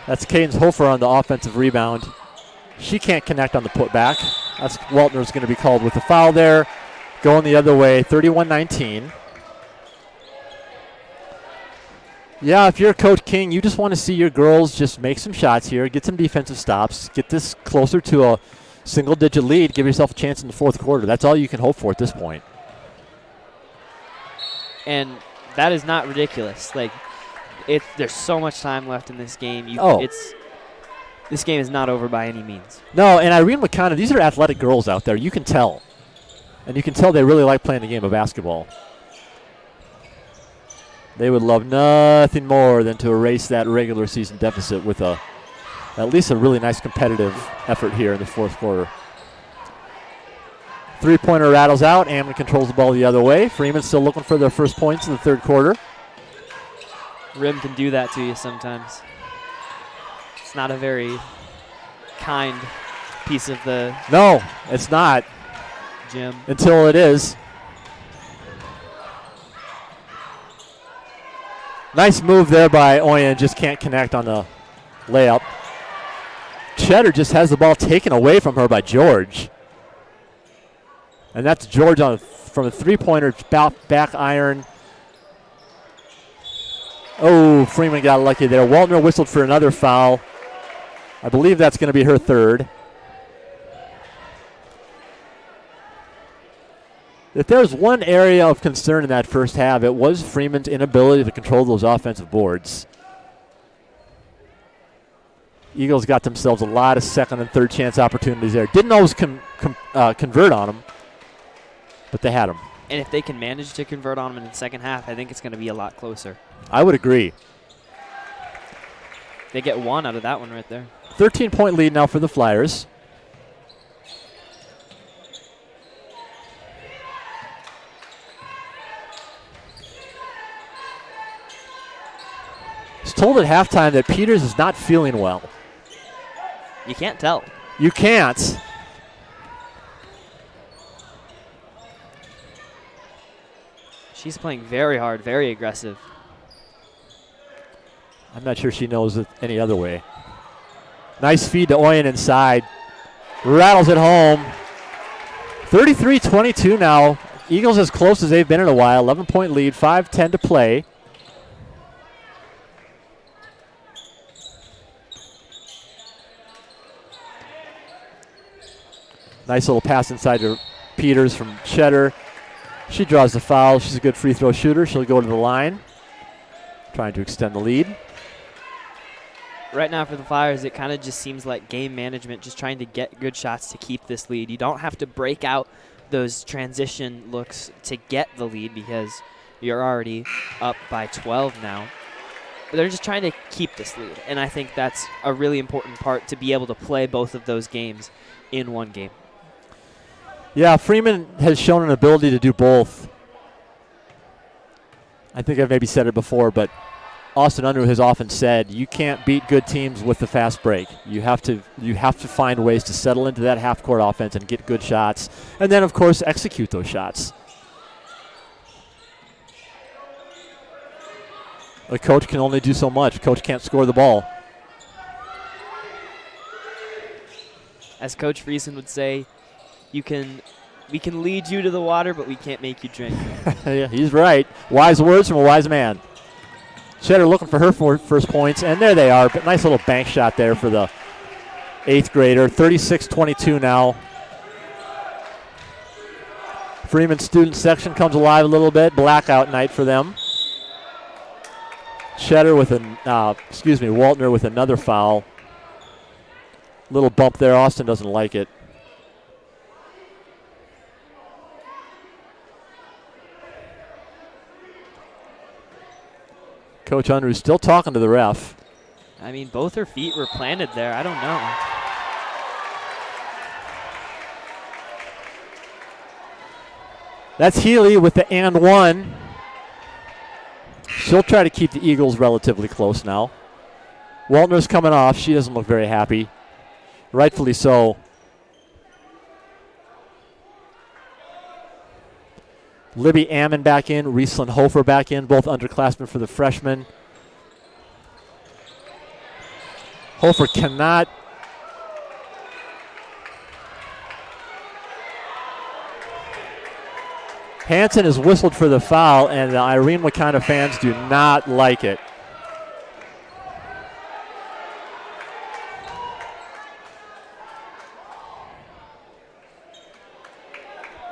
That's Cadence Hofer on the offensive rebound. She can't connect on the putback. That's Waltner's going to be called with a foul there. Going the other way, 31-19. Yeah, if you're Coach King, you just want to see your girls just make some shots here, get some defensive stops, get this closer to a single-digit lead, give yourself a chance in the fourth quarter. That's all you can hope for at this point. And that is not ridiculous. There's so much time left in this game. This game is not over by any means. No, and Irene-Wakonda, these are athletic girls out there. You can tell. And you can tell they really like playing the game of basketball. They would love nothing more than to erase that regular season deficit with at least a really nice competitive effort here in the fourth quarter. Three-pointer rattles out. Ammon controls the ball the other way. Freeman still looking for their first points in the third quarter. Rim can do that to you sometimes. It's not a very kind piece of the No, it's not. gym. Until it is. Nice move there by Oyen. Just can't connect on the layup. Cheddar just has the ball taken away from her by George. And that's George from a three-pointer back iron. Oh, Freeman got lucky there. Waltner whistled for another foul. I believe that's going to be her third. If there was one area of concern in that first half, it was Freeman's inability to control those offensive boards. Eagles got themselves a lot of second and third chance opportunities there. Didn't always convert on them, but they had them. And if they can manage to convert on them in the second half, I think it's going to be a lot closer. I would agree. They get one out of that one right there. 13-point lead now for the Flyers. It's told at halftime that Peters is not feeling well. You can't tell. You can't. She's playing very hard, very aggressive. I'm not sure she knows it any other way. Nice feed to Oyen inside. Rattles it home. 33-22 now. Eagles as close as they've been in a while. 11-point lead, 5:10 to play. Nice little pass inside to Peters from Cheddar. She draws the foul. She's a good free throw shooter. She'll go to the line, trying to extend the lead. Right now for the Flyers, it kind of just seems like game management, just trying to get good shots to keep this lead. You don't have to break out those transition looks to get the lead because you're already up by 12 now. But they're just trying to keep this lead, and I think that's a really important part to be able to play both of those games in one game. Yeah, Freeman has shown an ability to do both. I think I've maybe said it before, but Austin Unruh has often said you can't beat good teams with the fast break. You have to find ways to settle into that half-court offense and get good shots, and then, of course, execute those shots. A coach can only do so much. Coach can't score the ball. As Coach Friesen would say, we can lead you to the water, but we can't make you drink. Yeah, he's right. Wise words from a wise man. Cheddar looking for her first points, and there they are. But nice little bank shot there for the 8th grader. 36-22 now. Freeman student section comes alive a little bit. Blackout night for them. Cheddar with Waltner with another foul. Little bump there. Austin doesn't like it. Coach Unruh still talking to the ref. I mean, both her feet were planted there. I don't know. That's Healy with the and one. She'll try to keep the Eagles relatively close now. Waltner's coming off. She doesn't look very happy. Rightfully so. Libby Ammon back in, Rieslyn Hofer back in, both underclassmen for the freshmen. Hofer cannot. Hansen is whistled for the foul, and the Irene-Wakonda fans do not like it.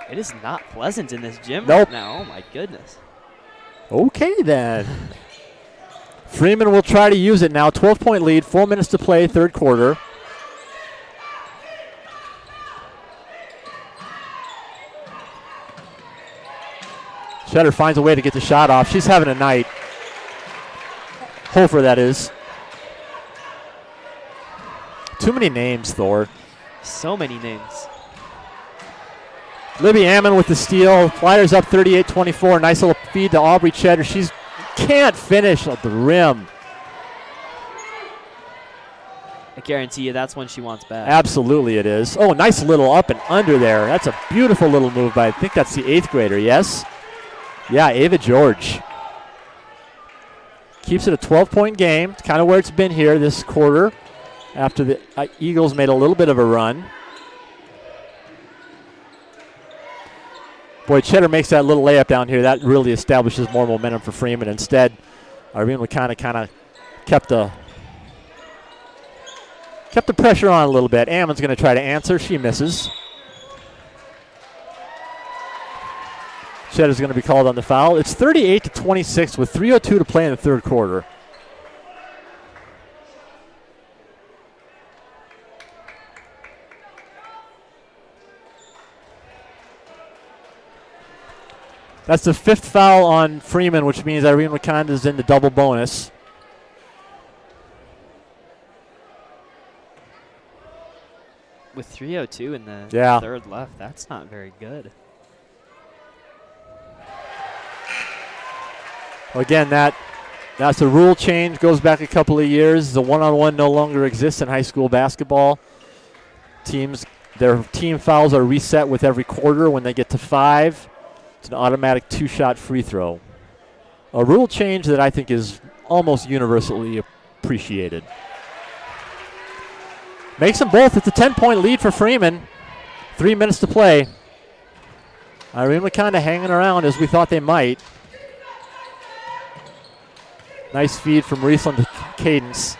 It is not pleasant in this gym Nope. right now. Oh, my goodness. Okay, then. Freeman will try to use it now. 12-point lead, 4 minutes to play, third quarter. Cheddar finds a way to get the shot off. She's having a night. Hofer, that is. Too many names, Thor. So many names. Libby Ammon with the steal. Flyers up 38-24. Nice little feed to Aubrey Cheddar. She can't finish at the rim. I guarantee you that's when she wants back. Absolutely it is. Oh, nice little up and under there. That's a beautiful little move by, I think that's the 8th grader, yes? Yeah, Ava George. Keeps it a 12-point game. It's kind of where it's been here this quarter after the Eagles made a little bit of a run. Boy, Cheddar makes that little layup down here. That really establishes more momentum for Freeman. Instead, Irene-Wakonda kind of kept the pressure on a little bit. Ammon's going to try to answer. She misses. Cheddar's going to be called on the foul. It's 38-26 with 3:02 to play in the third quarter. That's the 5th foul on Freeman, which means Irene-Wakonda is in the double bonus. With 3:02 in the third left, that's not very good. Again, that's a rule change. Goes back a couple of years. The one-on-one no longer exists in high school basketball. Their team fouls are reset with every quarter. When they get to 5, it's an automatic 2-shot free throw. A rule change that I think is almost universally appreciated. Makes them both. It's a 10-point lead for Freeman. 3 minutes to play. Irene-Wakonda hanging around as we thought they might. Nice feed from Riesland to Cadence.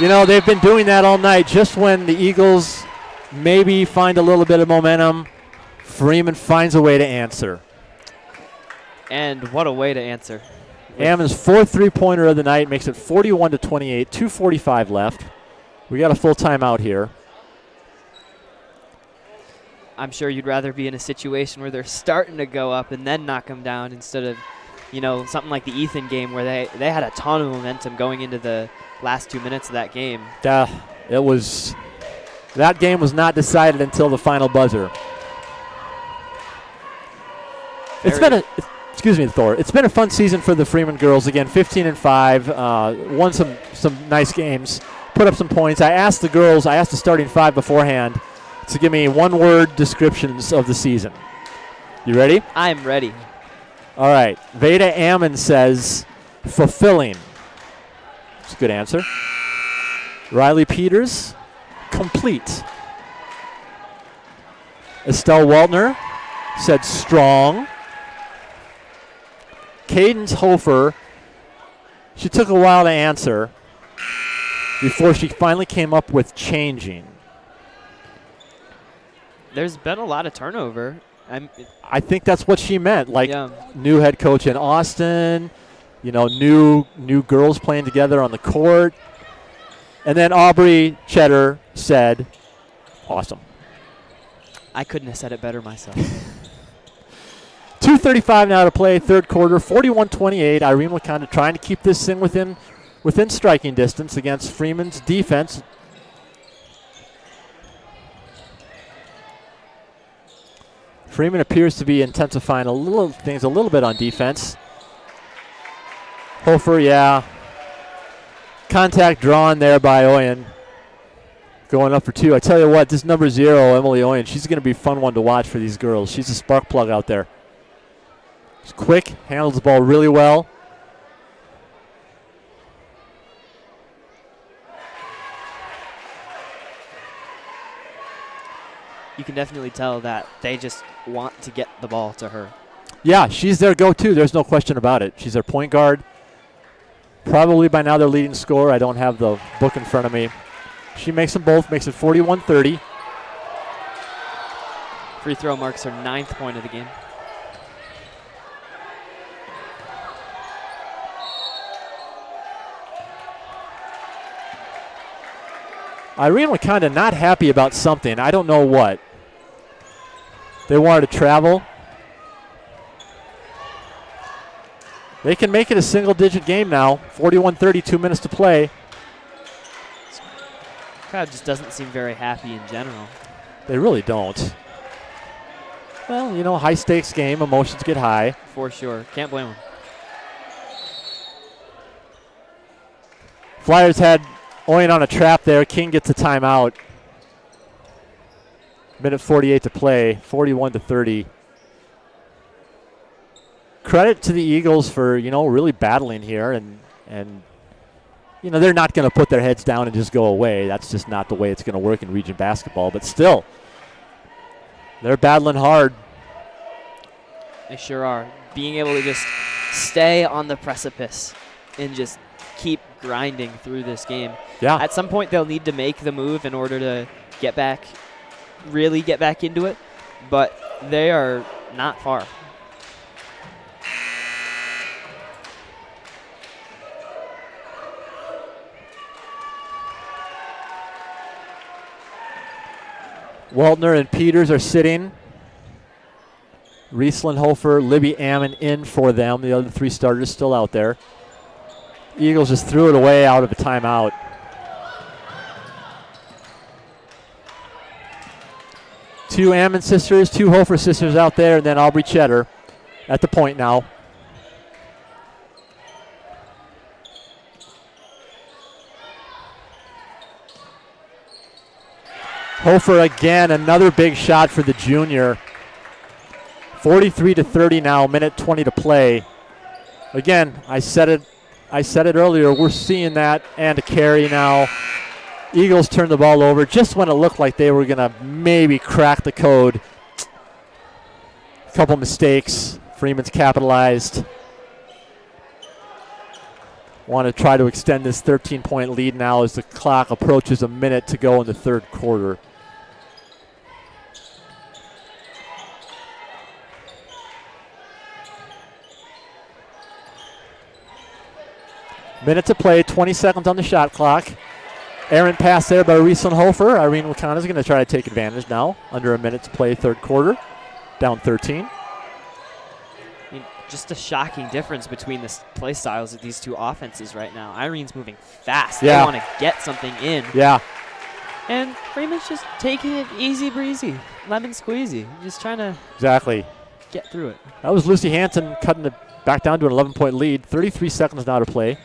You know, they've been doing that all night. Just when the Eagles maybe find a little bit of momentum, Freeman finds a way to answer. And what a way to answer. Ammon's 4th three-pointer of the night makes it 41-28, 2:45 left. We got a full timeout here. I'm sure you'd rather be in a situation where they're starting to go up and then knock them down instead of, something like the Ethan game where they had a ton of momentum going into the last 2 minutes of that game. That game was not decided until the final buzzer. Excuse me, Thor. It's been a fun season for the Freeman girls. Again, 15-5, won some nice games, put up some points. I asked the starting 5 beforehand to give me one-word descriptions of the season. You ready? I'm ready. All right. Veda Ammon says, fulfilling. That's a good answer. Riley Peters, complete. Estelle Waltner said, strong. Cadence Hofer, she took a while to answer before she finally came up with changing. There's been a lot of turnover. I think that's what she meant. New head coach in Austin, new girls playing together on the court. And then Aubrey Cheddar said, awesome. I couldn't have said it better myself. 2:35 now to play, third quarter, 41-28. Irene-Wakonda trying to keep this thing within striking distance against Freeman's defense. Freeman appears to be intensifying things a little bit on defense. Hofer, yeah. Contact drawn there by Oyen. Going up for 2. I tell you what, this number 0, Emily Oyen, she's going to be a fun one to watch for these girls. She's a spark plug out there. She's quick, handles the ball really well. You can definitely tell that they just want to get the ball to her. Yeah, she's their go-to. There's no question about it. She's their point guard. Probably by now their leading scorer. I don't have the book in front of me. She makes them both, makes it 41-30. Free throw marks her 9th point of the game. Irene-Wakonda not happy about something. I don't know what. They wanted to travel. They can make it a single-digit game now. 41-30, 2 minutes to play. This crowd just doesn't seem very happy in general. They really don't. Well, high-stakes game. Emotions get high. For sure. Can't blame them. Flyers had Oyen on a trap there. King gets a timeout. Minute 48 to play, 41-30. Credit to the Eagles for, really battling here. And they're not going to put their heads down and just go away. That's just not the way it's going to work in region basketball. But still, they're battling hard. They sure are. Being able to just stay on the precipice and just keep grinding through this game. Yeah. At some point, they'll need to make the move in order to get back really get back into it, but they are not far. Weltner and Peters are sitting. Rieslandhofer, Libby Ammon in for them. The other 3 starters still out there. Eagles just threw it away out of a timeout. Two Ammon sisters, 2 Hofer sisters out there, and then Aubrey Cheddar at the point now. Hofer again, another big shot for the junior. 43-30 now, minute 20 to play. Again, I said it earlier, we're seeing that and a carry now. Eagles turn the ball over just when it looked like they were gonna maybe crack the code. A couple mistakes, Freeman's capitalized. Want to try to extend this 13-point lead now as the clock approaches a minute to go in the 3rd quarter. Minute to play, 20 seconds on the shot clock. Errant pass there by Rieslandhofer. Irene-Wakonda is going to try to take advantage now. Under a minute to play, 3rd quarter. Down 13. I mean, just a shocking difference between the play styles of these 2 offenses right now. Irene's moving fast. Yeah. They want to get something in. Yeah. And Freeman's just taking it easy breezy, lemon squeezy, just trying to Exactly. get through it. That was Lucy Hansen cutting it back down to an 11-point lead. 33 seconds now to play.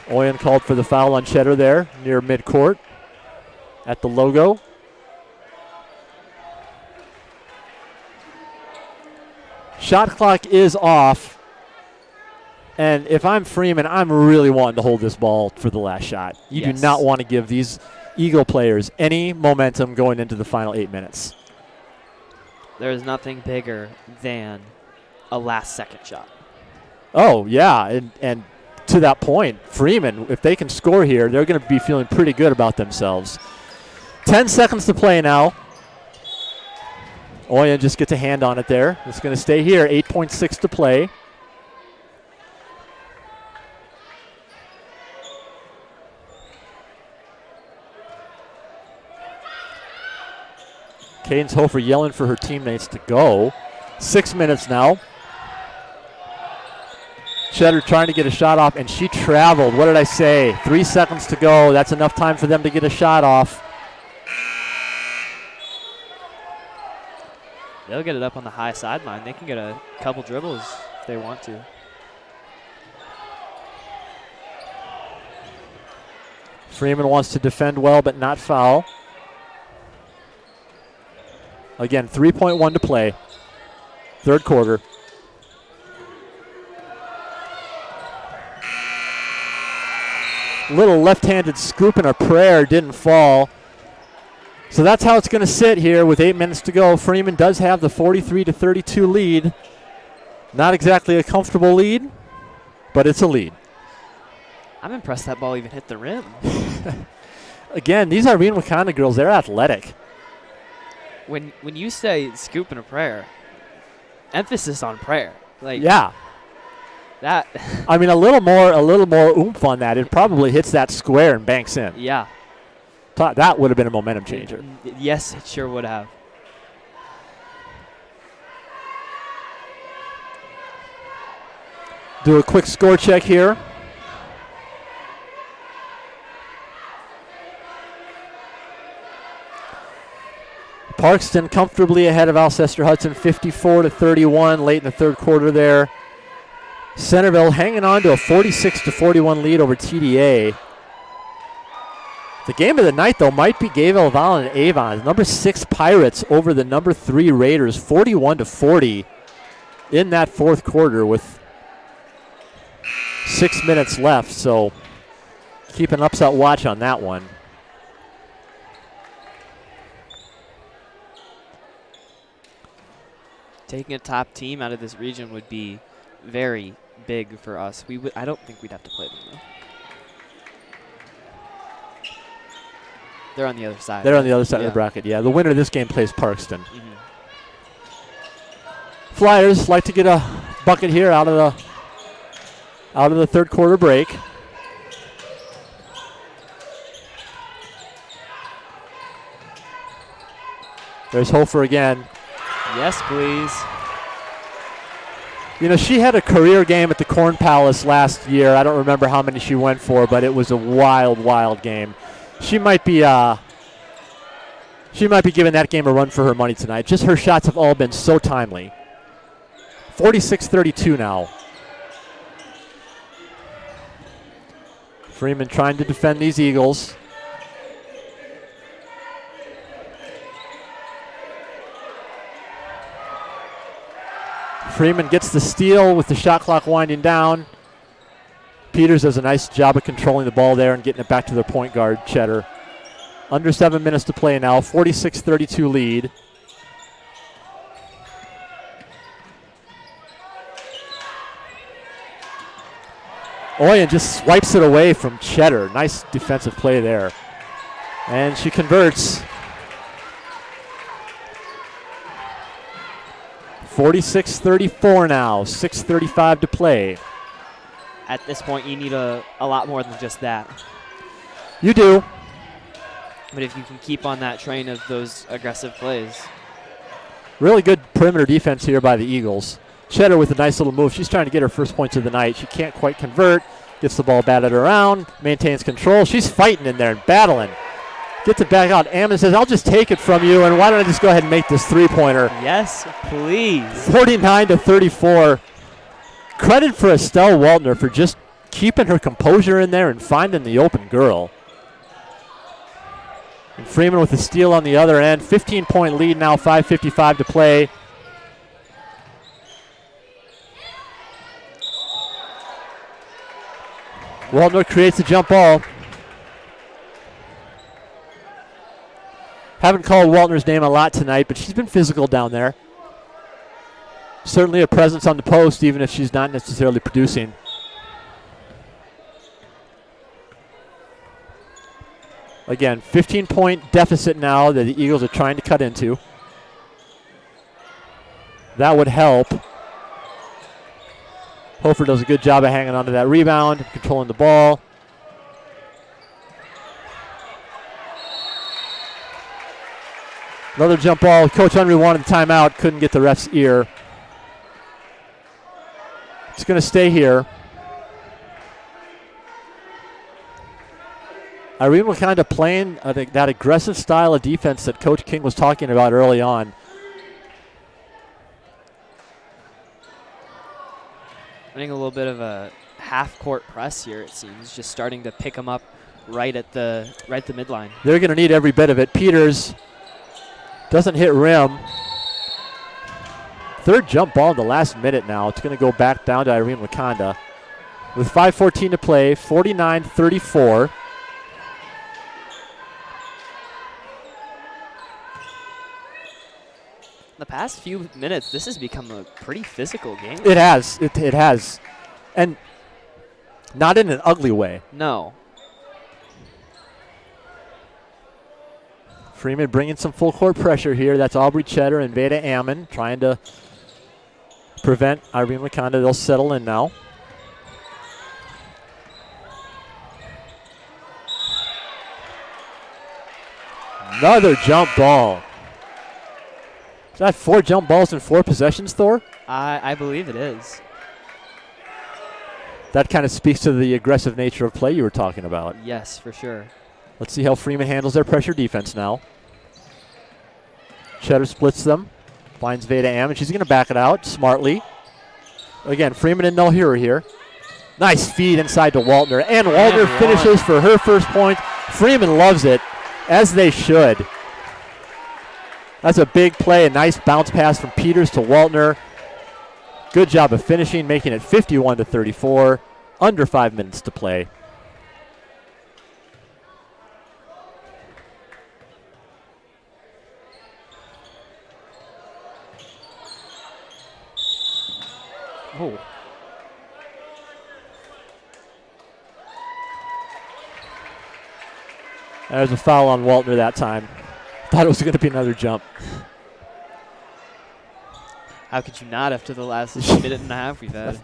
Oyen called for the foul on Cheddar there near midcourt at the logo. Shot clock is off. And if I'm Freeman, I'm really wanting to hold this ball for the last shot. You do not want to give these Eagle players any momentum going into the final 8 minutes. There is nothing bigger than a last-second shot. Oh, yeah, and to that point, Freeman, if they can score here, they're going to be feeling pretty good about themselves. 10 seconds to play now. Oyen just gets a hand on it there. It's going to stay here, 8.6 to play. Cadence Hofer yelling for her teammates to go. 6 minutes now. Cheddar trying to get a shot off, and she traveled. What did I say? 3 seconds to go. That's enough time for them to get a shot off. They'll get it up on the high sideline. They can get a couple dribbles if they want to. Freeman wants to defend well but not foul. Again, 3.1 to play. 3rd quarter. Little left-handed scoop and a prayer didn't fall. So that's how it's going to sit here with 8 minutes to go. Freeman does have the 43-32 lead. Not exactly a comfortable lead, but it's a lead. I'm impressed that ball even hit the rim. Again, these Irene-Wakonda girls, they're athletic. When you say scoop and a prayer, emphasis on prayer. Like yeah. That. I mean, a little more oomph on that. It probably hits that square and banks in. Yeah. That would have been a momentum changer. Yes, it sure would have. Do a quick score check here. Parkston comfortably ahead of Alcester Hudson, 54-31 late in the 3rd quarter there. Centerville hanging on to a 46-41 lead over TDA. The game of the night, though, might be Gayville Valley and Avon. Number 6 Pirates over the number 3 Raiders, 41-40 in that 4th quarter with 6 minutes left. So keep an upset watch on that one. Taking a top team out of this region would be very big for us. I don't think we'd have to play them, though. They're on the other side. They're on the other side of Yeah. the bracket. Yeah, the winner of this game plays Parkston. Mhm. Flyers like to get a bucket here out of the third quarter break. There's Hofer again. Yes, please. You know, she had a career game at the Corn Palace last year. I don't remember how many she went for, but it was a wild, wild game. She might be giving that game a run for her money tonight. Just her shots have all been so timely. 46-32 now. Freeman trying to defend these Eagles. Freeman gets the steal with the shot clock winding down. Peters does a nice job of controlling the ball there and getting it back to their point guard, Cheddar. Under 7 minutes to play now, 46-32 lead. Oyen just swipes it away from Cheddar. Nice defensive play there. And she converts. 46-34 now, 6:35 to play. At this point, you need a lot more than just that. You do. But if you can keep on that train of those aggressive plays. Really good perimeter defense here by the Eagles. Cheddar with a nice little move. She's trying to get her first points of the night. She can't quite convert. Gets the ball batted around. Maintains control. She's fighting in there and battling. Gets it back out. Ammon says, I'll just take it from you, and why don't I just go ahead and make this three-pointer? Yes, please. 49-34. Credit for Estelle Waltner for just keeping her composure in there and finding the open girl. And Freeman with the steal on the other end. 15-point lead now, 5:55 to play. Waltner creates a jump ball. Haven't called Waltner's name a lot tonight, but she's been physical down there. Certainly a presence on the post, even if she's not necessarily producing. Again, 15-point deficit now that the Eagles are trying to cut into. That would help. Hofer does a good job of hanging on to that rebound, controlling the ball. Another jump ball. Coach Henry wanted the timeout, couldn't get the ref's ear. It's going to stay here. Irene-Wakonda playing that aggressive style of defense that Coach King was talking about early on. Running a little bit of a half-court press here, it seems. Just starting to pick them up right at the midline. They're going to need every bit of it. Peters doesn't hit rim. Third jump ball in the last minute now. It's going to go back down to Irene-Wakonda. With 5:14 to play, 49-34. The past few minutes, this has become a pretty physical game. It has. It has. And not in an ugly way. No. Freeman bringing some full court pressure here. That's Aubrey Cheddar and Veda Ammon trying to prevent Irene-Wakonda. They'll settle in now. Another jump ball. Is that 4 jump balls in 4 possessions, Thor? I believe it is. That kind of speaks to the aggressive nature of play you were talking about. Yes, for sure. Let's see how Freeman handles their pressure defense now. Cheddar splits them. Finds Veda Ammon. She's going to back it out smartly. Again, Freeman in no hurry here. Nice feed inside to Waltner. And Waltner finishes for her first point. Freeman loves it, as they should. That's a big play. A nice bounce pass from Peters to Waltner. Good job of finishing, making it 51-34. Under 5 minutes to play. Oh. There's a foul on Waltner that time. Thought it was going to be another jump. How could you not after the last minute and a half we've had?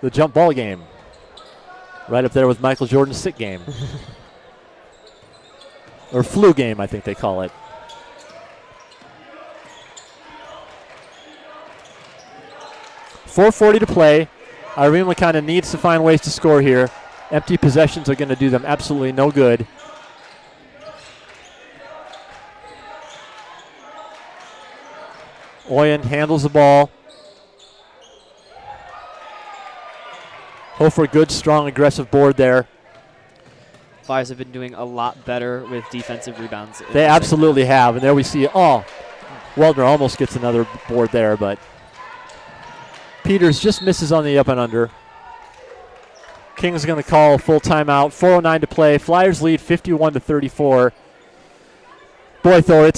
The jump ball game. Right up there with Michael Jordan's sick game. Or flu game, I think they call it. .440 to play. Irene-Wakonda needs to find ways to score here. Empty possessions are going to do them absolutely no good. Oyen handles the ball. Hofer, good, strong, aggressive board there. Flyers have been doing a lot better with defensive rebounds. They absolutely have. And there we see, Waldner almost gets another board there, but Peters just misses on the up and under. King's going to call a full timeout. 4:09 to play. Flyers lead 51-34. Boy, Thor,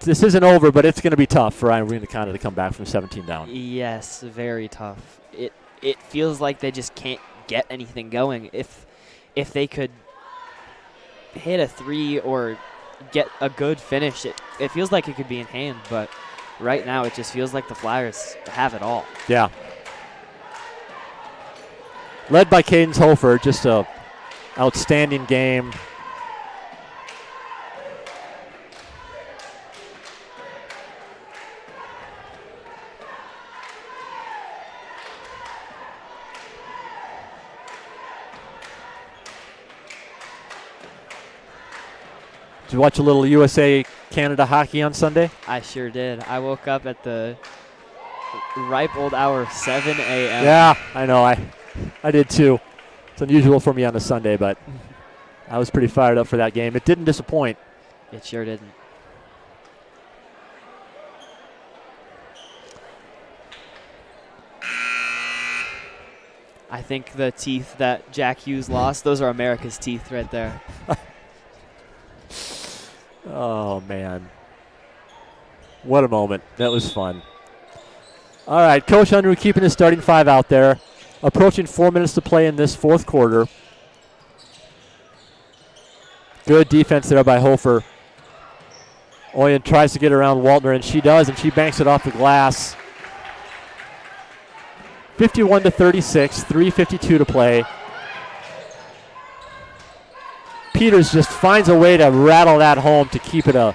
this isn't over, but it's going to be tough for Irene-Wakonda to come back from 17 down. Yes, very tough. It feels like they just can't get anything going. If they could hit a three or get a good finish, it feels like it could be in hand, but right now it just feels like the Flyers have it all. Yeah. Led by Cadence Hofer, just a outstanding game. Did you watch a little USA-Canada hockey on Sunday? I sure did. I woke up at the ripe old hour of 7 a.m. Yeah, I know. I did too. It's unusual for me on a Sunday, but I was pretty fired up for that game. It didn't disappoint. It sure didn't. I think the teeth that Jack Hughes lost, those are America's teeth right there. Oh, man. What a moment. That was fun. All right, Coach Unruh keeping his starting five out there. Approaching 4 minutes to play in this fourth quarter. Good defense there by Hofer. Oyen tries to get around Waltner, and she does, and she banks it off the glass. 51-36, 3:52 to play. Peters just finds a way to rattle that home to keep it a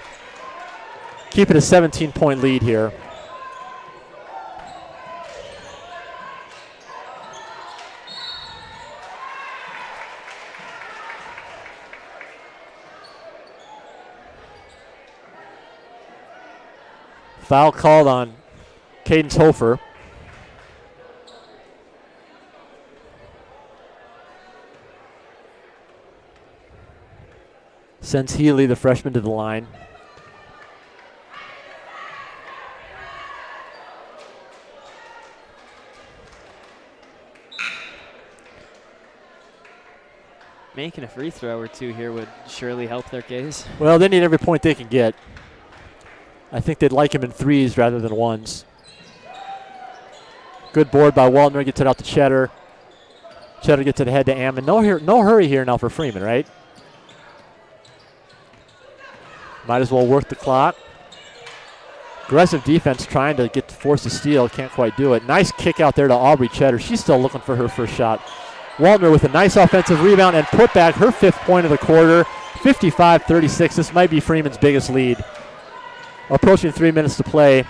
17-point lead here. Foul called on Cadence Hofer. Sends Healy, the freshman, to the line. Making a free throw or two here would surely help their case. Well, they need every point they can get. I think they'd like him in threes rather than ones. Good board by Waltner. Gets it out to Cheddar. Cheddar gets it ahead to Ammon. No hurry here now for Freeman, right? Might as well work the clock. Aggressive defense trying to force a steal. Can't quite do it. Nice kick out there to Aubrey Cheddar. She's still looking for her first shot. Waltner with a nice offensive rebound and put back her fifth point of the quarter. 55-36. This might be Freeman's biggest lead. Approaching 3 minutes to play.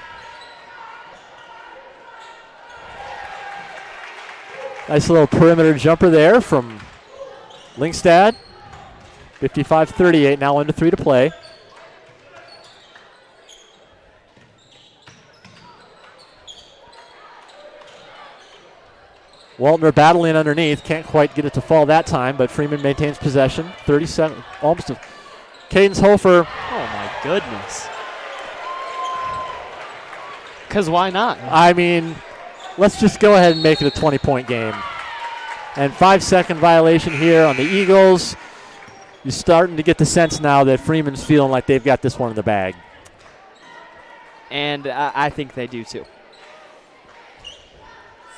Nice little perimeter jumper there from Lyngstad. 55-38, now under 3 to play. Waltner battling underneath. Can't quite get it to fall that time, but Freeman maintains possession. 37, almost a Cadence Hofer. Oh, my goodness. Because why not? I mean, let's just go ahead and make it a 20-point game. And 5-second violation here on the Eagles. You're starting to get the sense now that Freeman's feeling like they've got this one in the bag. And I think they do too.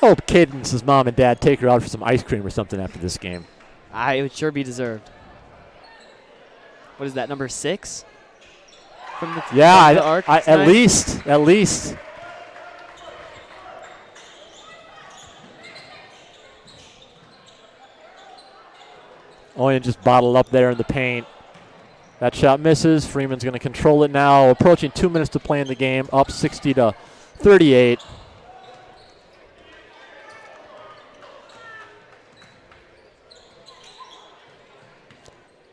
Hope Cadence's mom and dad take her out for some ice cream or something after this game. It would sure be deserved. what is that, number 6? From the Yeah, from the arc at tonight? least. Oyen just bottled up there in the paint. That shot misses. Freeman's going to control it now. Approaching 2 minutes to play in the game, up 60-38.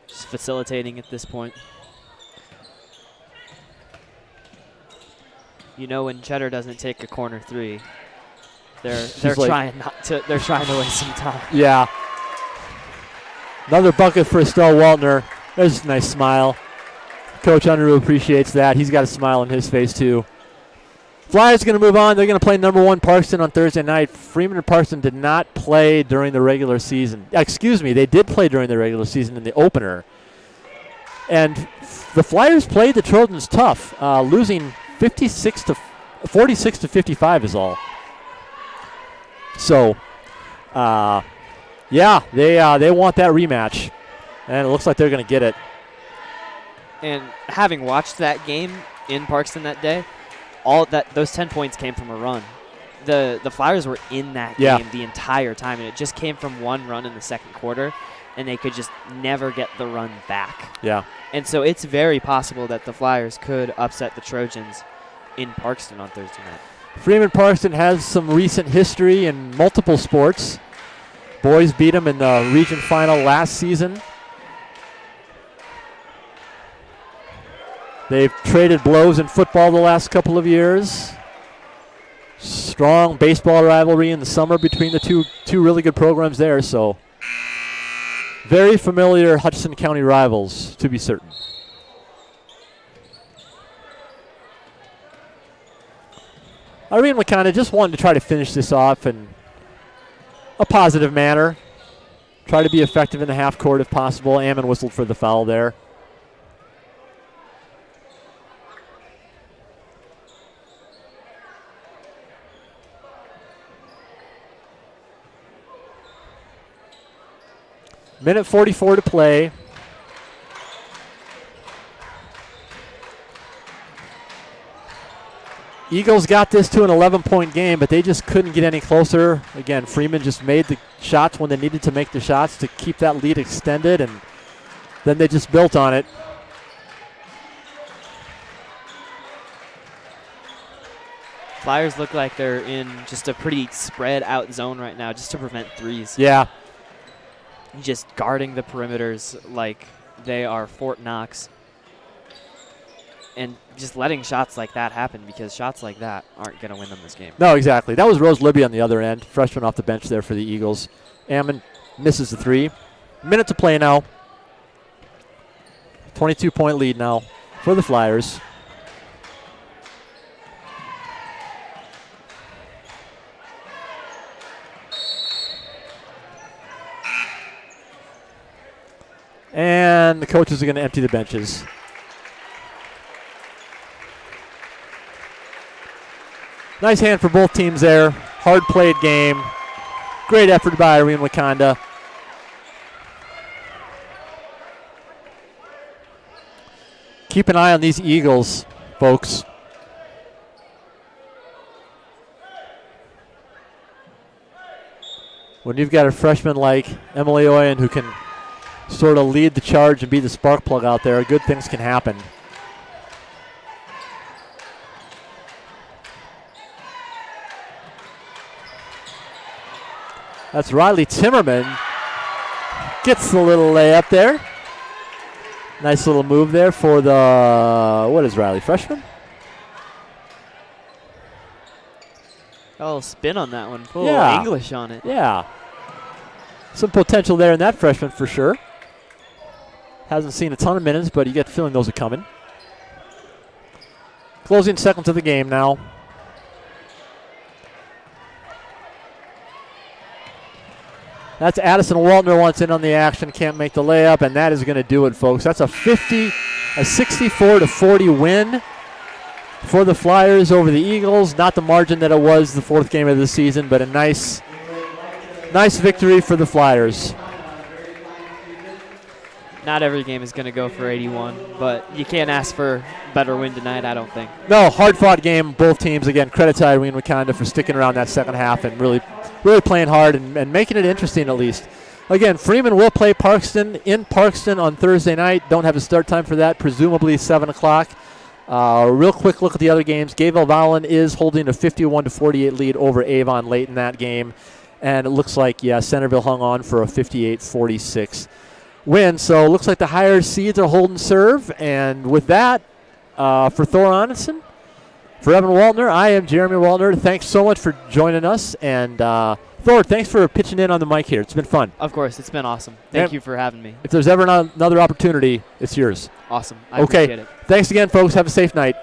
Just facilitating at this point. You know, when Cheddar doesn't take a corner 3, they're like- trying they're trying to waste some time. Yeah. Another bucket for Estelle Waltner. There's a nice smile. Coach Unruh appreciates that. He's got a smile on his face, too. Flyers going to move on. They're going to play number 1 Parkston on Thursday night. Freeman and Parkston did not play during the regular season. Excuse me, they did play during the regular season in the opener. And the Flyers played the Trojans tough, losing 46 to 55 is all. So, yeah, they want that rematch, and it looks like they're going to get it. And having watched that game in Parkston that day, those 10 points came from a run. The Flyers were in that game the entire time, and it just came from one run in the second quarter, and they could just never get the run back. Yeah. And so it's very possible that the Flyers could upset the Trojans in Parkston on Thursday night. Freeman Parkston has some recent history in multiple sports. Boys beat them in the region final last season. They've traded blows in football the last couple of years. Strong baseball rivalry in the summer between the two really good programs there. So very familiar Hutchinson County rivals, to be certain. Irene-Wakonda just wanted to try to finish this off in a positive manner. Try to be effective in the half court if possible. Ammon whistled for the foul there. Minute 44 to play. Eagles got this to an 11-point game, but they just couldn't get any closer. Again, Freeman just made the shots when they needed to make the shots to keep that lead extended, and then they just built on it. Flyers look like they're in just a pretty spread out zone right now just to prevent threes. Yeah. Just guarding the perimeters like they are Fort Knox. And just letting shots like that happen, because shots like that aren't going to win them this game. No, exactly. That was Rose Libby on the other end, freshman off the bench there for the Eagles. Ammon misses the three. Minute to play now. 22-point lead now for the Flyers. And the coaches are going to empty the benches. Nice hand for both teams there. Hard played game. Great effort by Irene-Wakonda. Keep an eye on these Eagles, folks. When you've got a freshman like Emily Oyen who can sort of lead the charge and be the spark plug out there, good things can happen. That's Riley Timmerman. Gets the little layup there. Nice little move there for the, what is Riley, freshman? A little spin on that one. Put a Yeah. little English on it. Yeah. Some potential there in that freshman for sure. Hasn't seen a ton of minutes, but you get the feeling those are coming. Closing seconds of the game now. That's Addison Waltner wants in on the action, can't make the layup, and that is going to do it, folks. That's a 64-40 win for the Flyers over the Eagles. Not the margin that it was the fourth game of the season, but a nice victory for the Flyers. Not every game is going to go for 81, but you can't ask for a better win tonight, I don't think. No, hard-fought game. Both teams, again, credit to Irene-Wakonda for sticking around that second half and really playing hard and making it interesting at least. Again, Freeman will play Parkston in Parkston on Thursday night. Don't have a start time for that, presumably 7 o'clock. Real quick look at the other games. Gayville Vallon is holding a 51-48 lead over Avon late in that game. And it looks like, Centerville hung on for a 58-46 win. So it looks like the higher seeds are holding serve. And with that, for Thor Onison, for Evan Waltner, I am Jeremy Waltner. Thanks so much for joining us. And Thor, thanks for pitching in on the mic here. It's been fun. Of course, it's been awesome. Thank you for having me. If there's ever another opportunity, it's yours. Awesome. I appreciate it. Thanks again, folks. Have a safe night.